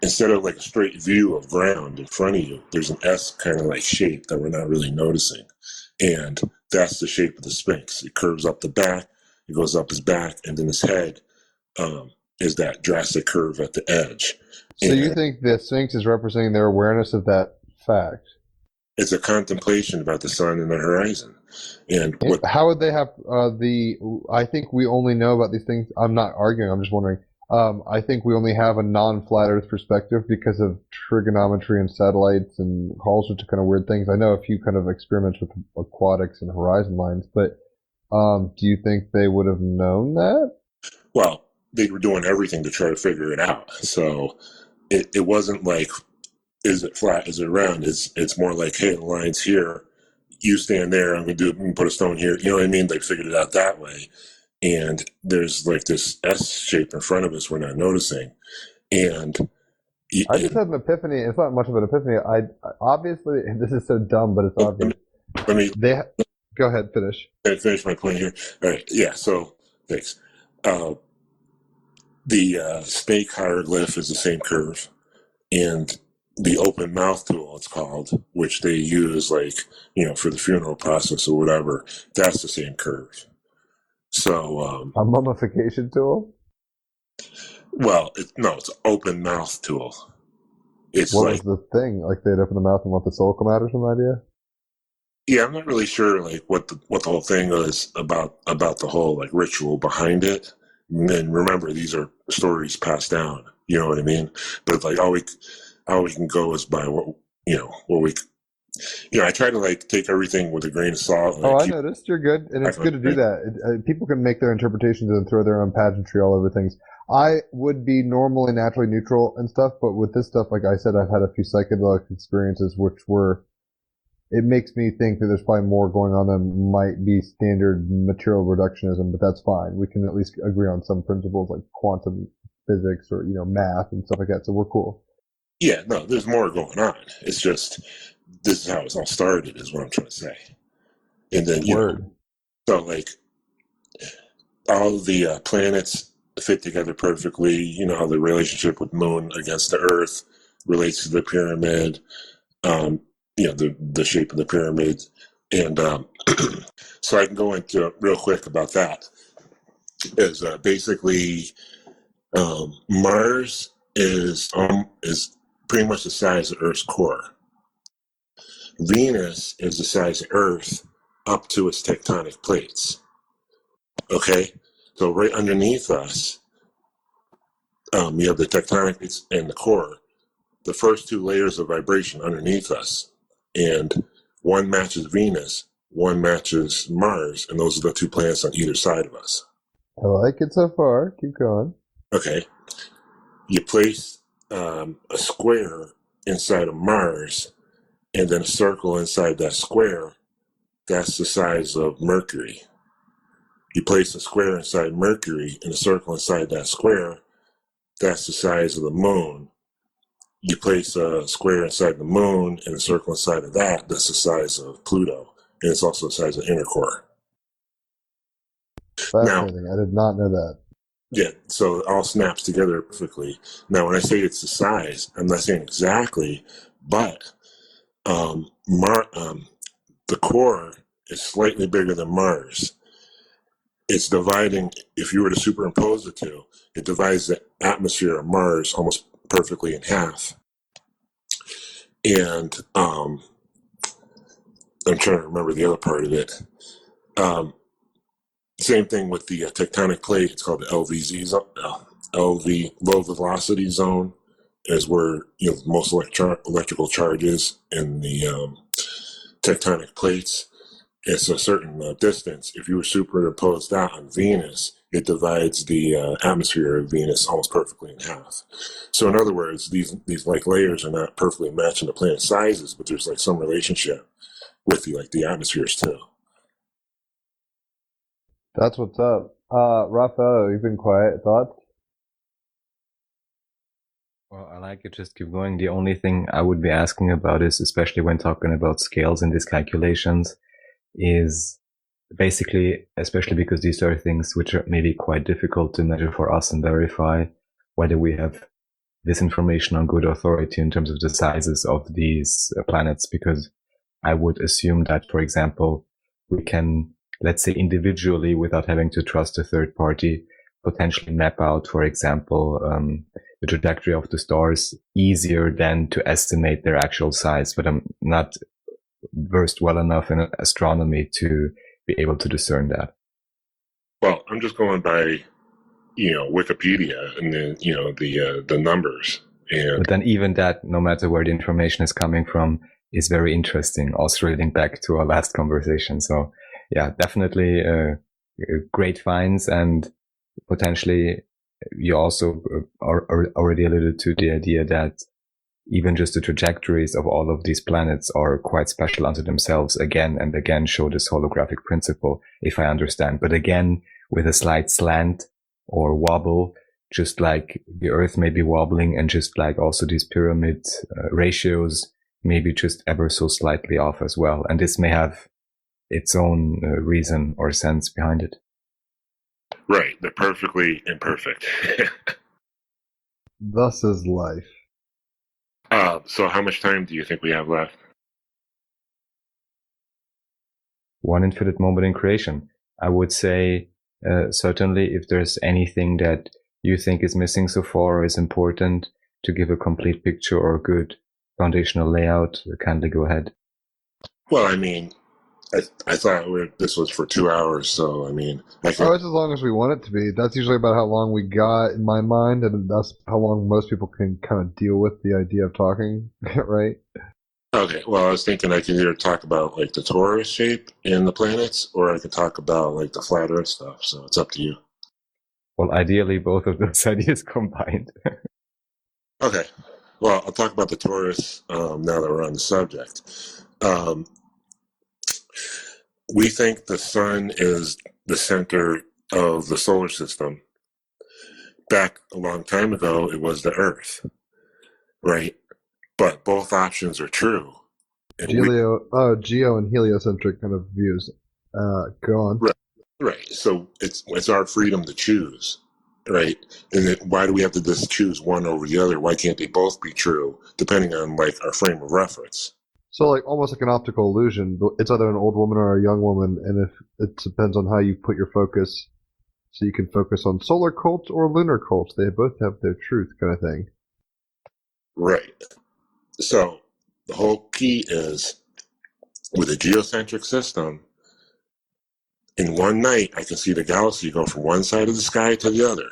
Speaker 3: instead of like a straight view of ground in front of you, there's an S kind of like shape that we're not really noticing. And that's the shape of the Sphinx. It curves up the back, it goes up his back, and then his head is that drastic curve at the edge.
Speaker 4: So you think the Sphinx is representing their awareness of that fact?
Speaker 3: It's a contemplation about the sun and the horizon. And
Speaker 4: how would they have I think we only know about these things. I'm not arguing, I'm just wondering. I think we only have a non-flat Earth perspective because of trigonometry and satellites and all sorts of kind of weird things. I know a few kind of experiments with aquatics and horizon lines, but do you think they would have known that?
Speaker 3: Well, they were doing everything to try to figure it out. So it wasn't like, is it flat, is it round? It's more like, hey, the line's here. You stand there, I'm going to put a stone here. You know what I mean? They figured it out that way. And there's like this S shape in front of us we're not noticing. And
Speaker 4: I just had an epiphany. It's not much of an epiphany. I obviously, this is so dumb, but it's obvious. Go ahead, finish.
Speaker 3: Finish my point here. All right. Yeah. So thanks. The snake hieroglyph is the same curve, and the open mouth tool, it's called, which they use like, for the funeral process or whatever, that's the same curve. So
Speaker 4: A mummification tool?
Speaker 3: well, it's open mouth tool. It's
Speaker 4: What
Speaker 3: like,
Speaker 4: was the thing? Like they'd open the mouth and let the soul come out or some idea?
Speaker 3: yeah, I'm not really sure like what the whole thing is about the whole like ritual behind it. And then remember, these are stories passed down. You know what I mean? But like all we can go is by what we. I try to like take everything with a grain of salt. And
Speaker 4: I noticed. You're good. And it's good to do that. People can make their interpretations and throw their own pageantry all over things. I would be normally naturally neutral and stuff, but with this stuff, like I said, I've had a few psychedelic experiences it makes me think that there's probably more going on than might be standard material reductionism, but that's fine. We can at least agree on some principles like quantum physics or, math and stuff like that, so we're cool.
Speaker 3: Yeah, no, there's more going on. It's just, this is how it's all started, is what I'm trying to say. And then, so like, all the planets fit together perfectly. How the relationship with Moon against the Earth relates to the pyramid, the shape of the pyramid. And so I can go into real quick about that. Is basically Mars is pretty much the size of Earth's core. Venus is the size of Earth up to its tectonic plates. Okay, so right underneath us, you have the tectonic plates and the core, the first two layers of vibration underneath us, and one matches Venus, one matches Mars, and those are the two planets on either side of us.
Speaker 4: I like it so far. Keep going.
Speaker 3: Okay, you place a square inside of Mars, and then a circle inside that square. That's the size of Mercury. You place a square inside Mercury and a circle inside that square. That's the size of the Moon. You place a square inside the Moon and a circle inside of that. That's the size of Pluto, and it's also the size of inner core.
Speaker 4: Fascinating. I did not know that.
Speaker 3: Yeah, so it all snaps together perfectly. Now, when I say it's the size, I'm not saying exactly, but the core is slightly bigger than Mars. It's dividing, if you were to superimpose the two, it divides the atmosphere of Mars almost perfectly in half. And I'm trying to remember the other part of it. Same thing with the tectonic plate. It's called the LVZ zone. LV, low velocity zone, is where most electrical charges in the tectonic plates. It's a certain distance. If you were superimpose that on Venus, it divides the atmosphere of Venus almost perfectly in half. So in other words, these like layers are not perfectly matching the planet sizes, but there's like some relationship with the atmospheres too.
Speaker 4: That's what's up. Raphael, you've been quiet. Thoughts?
Speaker 2: Well, I like it. Just keep going. The only thing I would be asking about is, especially when talking about scales in these calculations, is basically, especially because these are things which are maybe quite difficult to measure for us and verify whether we have this information on good authority in terms of the sizes of these planets, because I would assume that, for example, we can, let's say individually, without having to trust a third party, potentially map out, for example, the trajectory of the stars easier than to estimate their actual size. But I'm not versed well enough in astronomy to be able to discern that.
Speaker 3: Well, I'm just going by, Wikipedia and then, the numbers.
Speaker 2: But then even that, no matter where the information is coming from, is very interesting. Also relating back to our last conversation. So yeah, definitely great finds, and potentially you also already alluded to the idea that even just the trajectories of all of these planets are quite special unto themselves, again and again show this holographic principle, if I understand. But again, with a slight slant or wobble, just like the Earth may be wobbling, and just like also these pyramid ratios maybe just ever so slightly off as well. And this may have its own reason or sense behind it.
Speaker 3: Right. They're perfectly imperfect.
Speaker 4: Thus is life.
Speaker 3: So how much time do you think we have left?
Speaker 2: One infinite moment in creation. I would say certainly if there's anything that you think is missing so far or is important to give a complete picture or a good foundational layout, kindly go ahead.
Speaker 3: Well, I mean, I thought this was for 2 hours, so I mean, I can.
Speaker 4: Oh, it's as long as we want it to be. That's usually about how long we got in my mind, and that's how long most people can kind of deal with the idea of talking, right?
Speaker 3: Okay, well, I was thinking I can either talk about like the torus shape in the planets, or I could talk about like the flat Earth stuff. So it's up to you.
Speaker 2: Well, ideally, both of those ideas combined.
Speaker 3: Okay, well, I'll talk about the torus now that we're on the subject. We think the sun is the center of the solar system. Back a long time ago, it was the Earth, right? But both options are true. And
Speaker 4: Geo and heliocentric kind of views. Go on.
Speaker 3: right. So it's our freedom to choose, right? And why do we have to just choose one over the other? Why can't they both be true, depending on like our frame of reference?
Speaker 4: So, like, almost like an optical illusion. It's either an old woman or a young woman, and if it depends on how you put your focus. So you can focus on solar cults or lunar cults. They both have their truth, kind of thing.
Speaker 3: Right. So the whole key is with a geocentric system, in one night, I can see the galaxy go from one side of the sky to the other.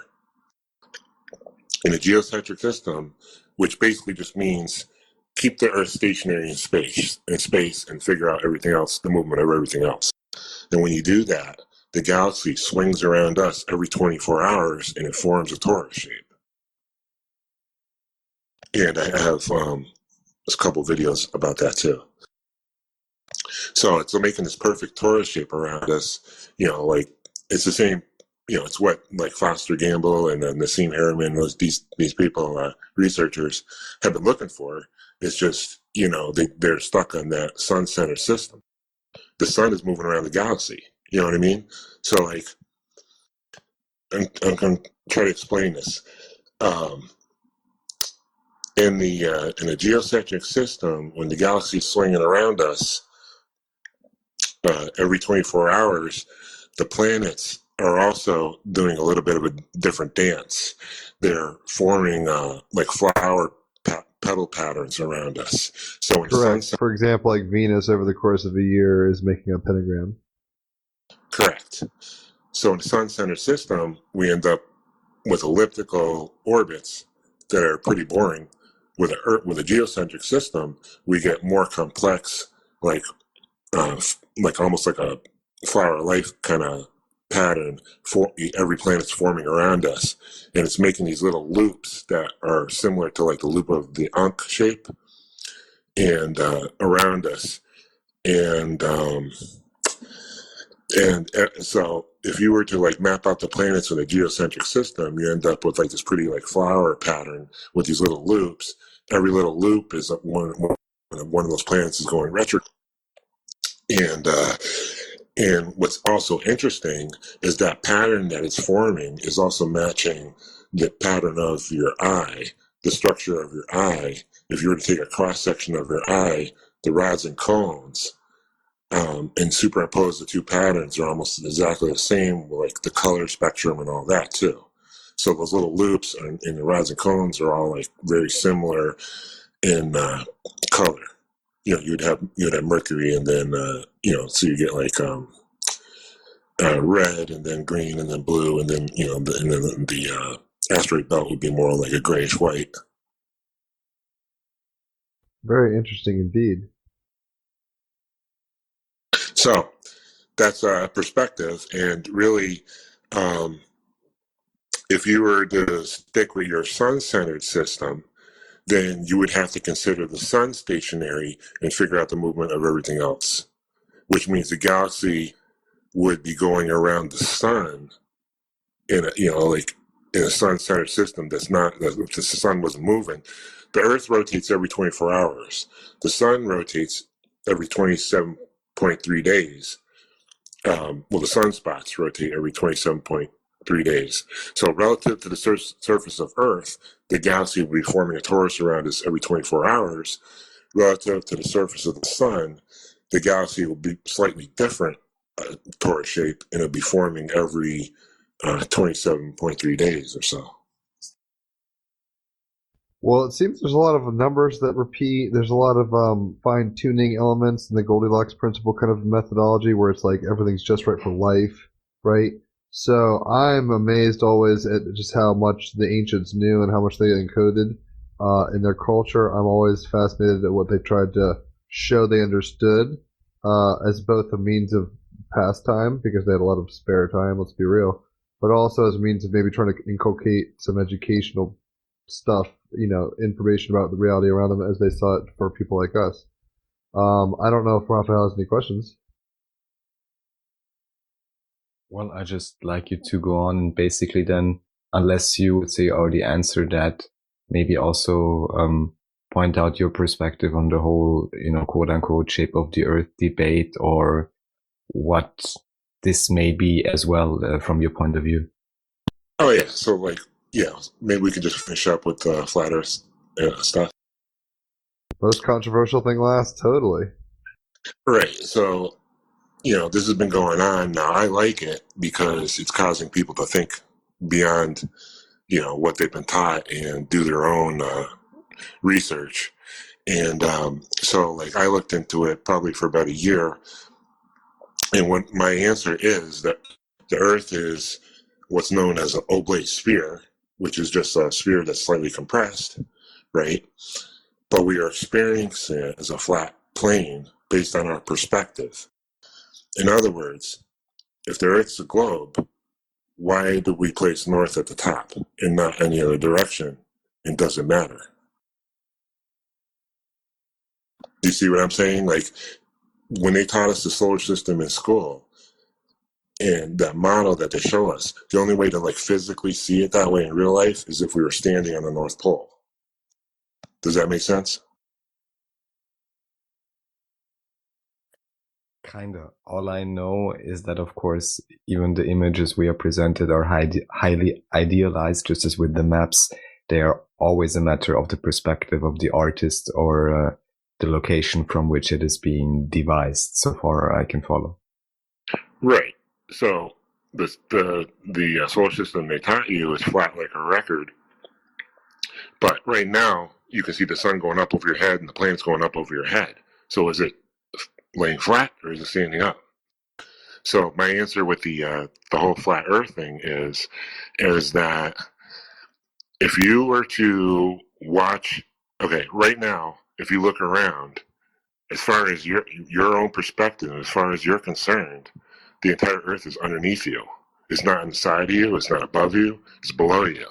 Speaker 3: In a geocentric system, which basically just means keep the Earth stationary in space and figure out everything else, the movement of everything else. And when you do that, the galaxy swings around us every 24 hours and it forms a torus shape. And I have a couple videos about that too. So it's making this perfect torus shape around us, like it's the same, it's what like Foster Gamble and Nassim Harriman, these people, researchers have been looking for. It's just, they're stuck on that sun-centered system. The sun is moving around the galaxy. You know what I mean? So like, I'm going to try to explain this. In a geocentric system, when the galaxy is swinging around us, every 24 hours, the planets are also doing a little bit of a different dance. They're forming like flower petal patterns around us. So when
Speaker 4: Correct. For example, like Venus over the course of a year is making a pentagram.
Speaker 3: Correct. So in the sun-centered system, we end up with elliptical orbits that are pretty boring. With a geocentric system, we get more complex, like almost like a flower of life kind of pattern. For every planet's forming around us, and it's making these little loops that are similar to like the loop of the Ankh shape, and around us, and so if you were to like map out the planets in a geocentric system, you end up with like this pretty like flower pattern with these little loops. Every little loop is one of those planets is going retro. And what's also interesting is that pattern that it's forming is also matching the pattern of your eye, the structure of your eye. If you were to take a cross section of your eye, the rods and cones, and superimpose the two patterns are almost exactly the same, like the color spectrum and all that too. So those little loops in the rods and cones are all like very similar in color. You'd have Mercury, and then so you get like red, and then green, and then blue, and then the asteroid belt would be more like a grayish white.
Speaker 4: Very interesting indeed.
Speaker 3: So that's a perspective, and really, if you were to stick with your sun-centered system, then you would have to consider the sun stationary and figure out the movement of everything else, which means the galaxy would be going around the sun in a sun-centered system that's not, if the sun wasn't moving. The Earth rotates every 24 hours. The sun rotates every 27.3 days. The sunspots rotate every 27.3 3 days. So relative to the surface of Earth, the galaxy will be forming a torus around us every 24 hours. Relative to the surface of the sun, the galaxy will be slightly different torus shape, and it'll be forming every 27.3 days or so.
Speaker 4: Well, it seems there's a lot of numbers that repeat. There's a lot of fine-tuning elements in the Goldilocks principle kind of methodology where it's like everything's just right for life, right? So I'm amazed always at just how much the ancients knew and how much they encoded in their culture. I'm always fascinated at what they tried to show they understood as both a means of pastime, because they had a lot of spare time, let's be real, but also as a means of maybe trying to inculcate some educational stuff, information about the reality around them as they saw it for people like us. I don't know if Raphael has any questions.
Speaker 2: Well, I just like you to go on and basically then, unless you would say already answered that, maybe also point out your perspective on the whole, quote unquote shape of the earth debate, or what this may be as well from your point of view.
Speaker 3: Oh yeah, so maybe we could just finish up with the flat earth stuff.
Speaker 4: Most controversial thing last, totally.
Speaker 3: Right, so this has been going on now. I like it because it's causing people to think beyond, what they've been taught and do their own research. And so I looked into it probably for about a year. And what my answer is that the Earth is what's known as an oblate sphere, which is just a sphere that's slightly compressed, right? But we are experiencing it as a flat plane based on our perspective. In other words, if the Earth's a globe, why do we place north at the top and not any other direction? It doesn't matter. Do you see what I'm saying? When they taught us the solar system in school and that model that they show us, the only way to physically see it that way in real life is if we were standing on the North Pole. Does that make sense?
Speaker 2: Kinda. All I know is that, of course, even the images we are presented are highly idealized, just as with the maps. They are always a matter of the perspective of the artist or the location from which it is being devised, so far I can follow.
Speaker 3: Right. So the solar system they taught you is flat like a record. But right now, you can see the sun going up over your head and the planets going up over your head. So is it laying flat or is it standing up? So my answer with the whole flat Earth thing is that if you were to watch, right now, if you look around, as far as your own perspective, as far as you're concerned, the entire Earth is underneath you. It's not inside of you. It's not above you. It's below you.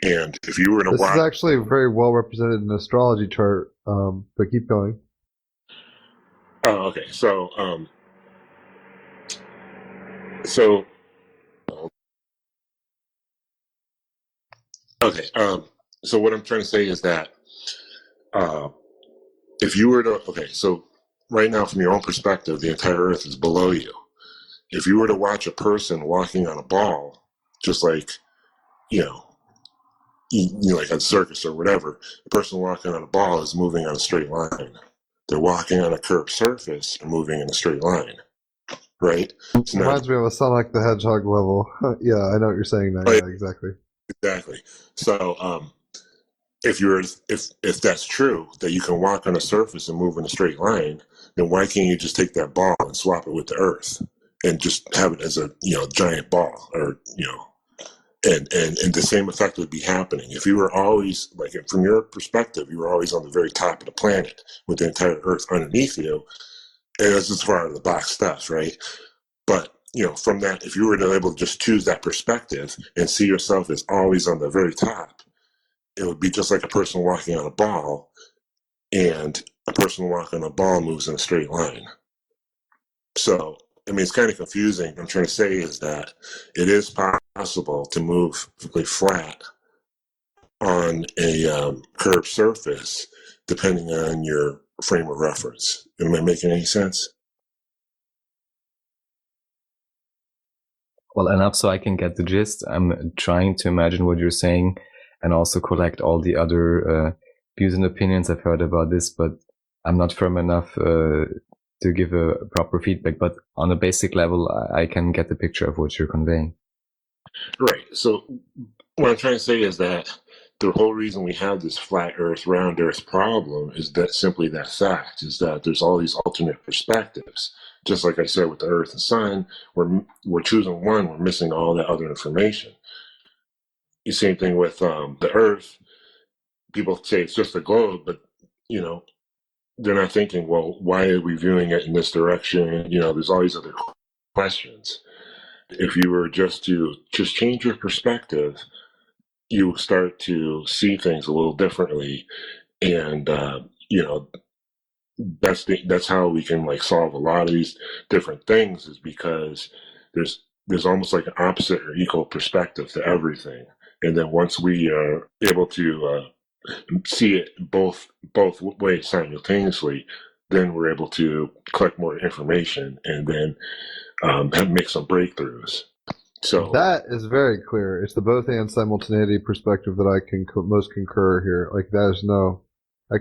Speaker 3: And if you were to watch,
Speaker 4: this is actually very well represented in an astrology chart. But keep going.
Speaker 3: Oh, okay. So so what I'm trying to say is that if you were to, so right now, from your own perspective, the entire Earth is below you. If you were to watch a person walking on a ball, just like, like a circus or whatever, a person walking on a ball is moving on a straight line. They're walking on a curved surface and moving in a straight line, right?
Speaker 4: It reminds me of a Sonic the Hedgehog level. Yeah, I know what you're saying now. Yeah, exactly.
Speaker 3: Exactly. So, if that's true, that you can walk on a surface and move in a straight line, then why can't you just take that ball and swap it with the Earth and just have it as a giant ball, or and the same effect would be happening if you were always from your perspective, you were always on the very top of the planet with the entire Earth underneath you, and that's as far as the box stuff, right? But from that, if you were able to just choose that perspective and see yourself as always on the very top, it would be just like a person walking on a ball, and a person walking on a ball moves in a straight line. So, it's kind of confusing. What I'm trying to say is that it is possible to move flat on a curved surface, depending on your frame of reference. Am I making any sense?
Speaker 2: Well, enough so I can get the gist. I'm trying to imagine what you're saying and also collect all the other views and opinions I've heard about this, but I'm not firm enough to give a proper feedback. But on a basic level, I can get the picture of what you're conveying.
Speaker 3: Right. So what I'm trying to say is that the whole reason we have this flat Earth, round Earth problem is that simply that fact is that there's all these alternate perspectives. Just like I said with the Earth and Sun, we're choosing one, we're missing all that other information. The same thing with the Earth. People say it's just a globe, but you know they're not thinking, well, why are we viewing it in this direction? You know, there's all these other questions. If you were just to just change your perspective, you start to see things a little differently, and that's how we can like solve a lot of these different things, is because there's almost like an opposite or equal perspective to everything, and then once we are able to see it both ways simultaneously, then we're able to collect more information and then make some breakthroughs. So
Speaker 4: that is very clear. It's the both and simultaneity perspective that I can most concur here. Like that is I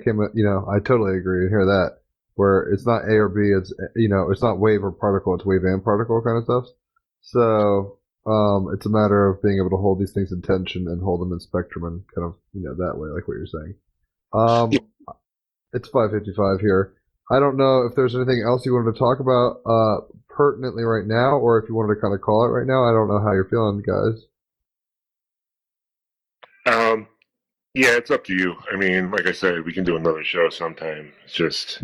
Speaker 4: totally agree and hear that. Where it's not A or B, it's it's not wave or particle, it's wave and particle kind of stuff. So it's a matter of being able to hold these things in tension and hold them in spectrum and kind of that way, like what you're saying. It's 5:55 here. I don't know if there's anything else you wanted to talk about pertinently right now, or if you wanted to kind of call it right now. I don't know how you're feeling, guys.
Speaker 3: Yeah, it's up to you. I mean, like I said, we can do another show sometime. It's just,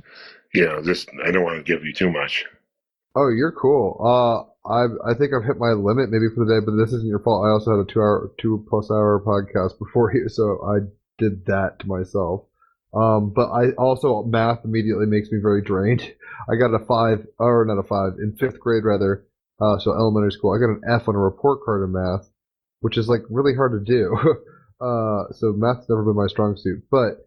Speaker 3: I don't want to give you too much.
Speaker 4: Oh, you're cool. I think I've hit my limit maybe for the day, but this isn't your fault. I also had a 2+ hour podcast before you, so I did that to myself. But I also, math immediately makes me very drained. I got a 5, or not a 5, in 5th grade rather, so elementary school. I got an F on a report card in math, which is like really hard to do. So math's never been my strong suit, but,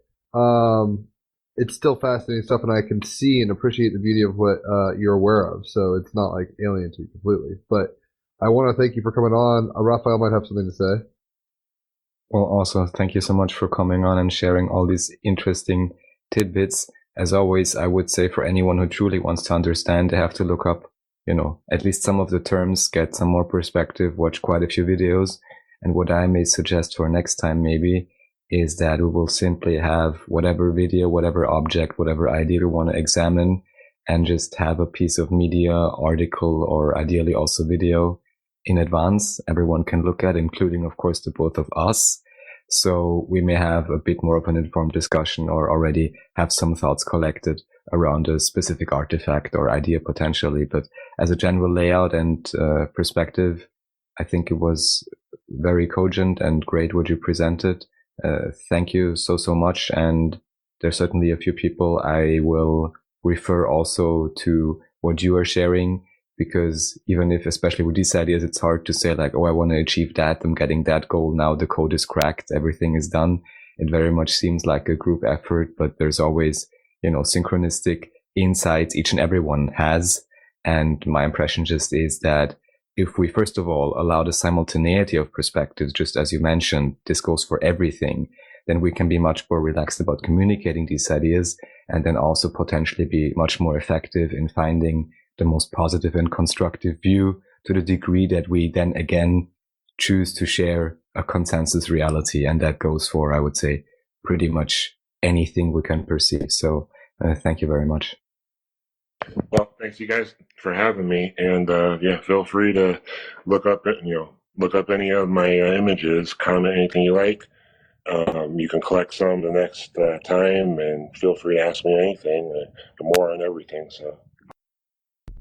Speaker 4: it's still fascinating stuff, and I can see and appreciate the beauty of what you're aware of. So it's not like alien to you completely. But I want to thank you for coming on. Raphael might have something to say.
Speaker 2: Well, also, thank you so much for coming on and sharing all these interesting tidbits. As always, I would say for anyone who truly wants to understand, they have to look up, at least some of the terms, get some more perspective, watch quite a few videos. And what I may suggest for next time maybe is that we will simply have whatever video, whatever object, whatever idea we want to examine, and just have a piece of media, article, or ideally also video in advance everyone can look at, including, of course, the both of us. So we may have a bit more of an informed discussion or already have some thoughts collected around a specific artifact or idea potentially. But as a general layout and perspective, I think it was very cogent and great what you presented. Thank you so much. And there's certainly a few people I will refer also to what you are sharing, because even if, especially with these ideas, it's hard to say like, oh, I want to achieve that, I'm getting that goal now, the code is cracked, everything is done. It very much seems like a group effort, but there's always, synchronistic insights each and everyone has. And my impression just is that if we first of all allow the simultaneity of perspectives, just as you mentioned, this goes for everything, then we can be much more relaxed about communicating these ideas, and then also potentially be much more effective in finding the most positive and constructive view, to the degree that we then again choose to share a consensus reality. And that goes for, I would say, pretty much anything we can perceive. So thank you very much.
Speaker 3: Well, thanks you guys for having me, and feel free to look up any of my images, comment anything you like. You can collect some the next time, and feel free to ask me anything, more on everything. So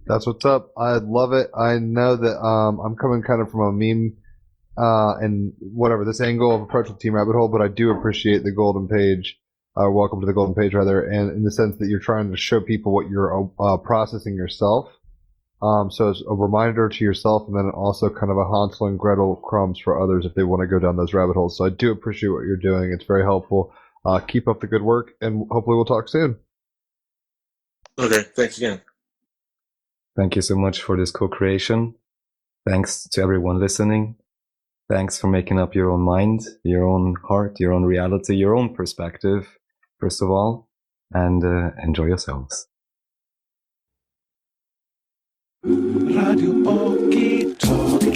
Speaker 4: that's what's up. I love it. I know that I'm coming kind of from a meme and whatever this angle of approach with Team Rabbit Hole, but I do appreciate the golden page. Welcome to the golden page, rather, and in the sense that you're trying to show people what you're processing yourself. So it's a reminder to yourself, and then also kind of a Hansel and Gretel crumbs for others if they want to go down those rabbit holes. So I do appreciate what you're doing. It's very helpful. Keep up the good work, and hopefully we'll talk soon.
Speaker 3: Okay, thanks again.
Speaker 2: Thank you so much for this co-creation. Thanks to everyone listening. Thanks for making up your own mind, your own heart, your own reality, your own perspective, first of all, and enjoy yourselves.
Speaker 1: Radio Okie Talk.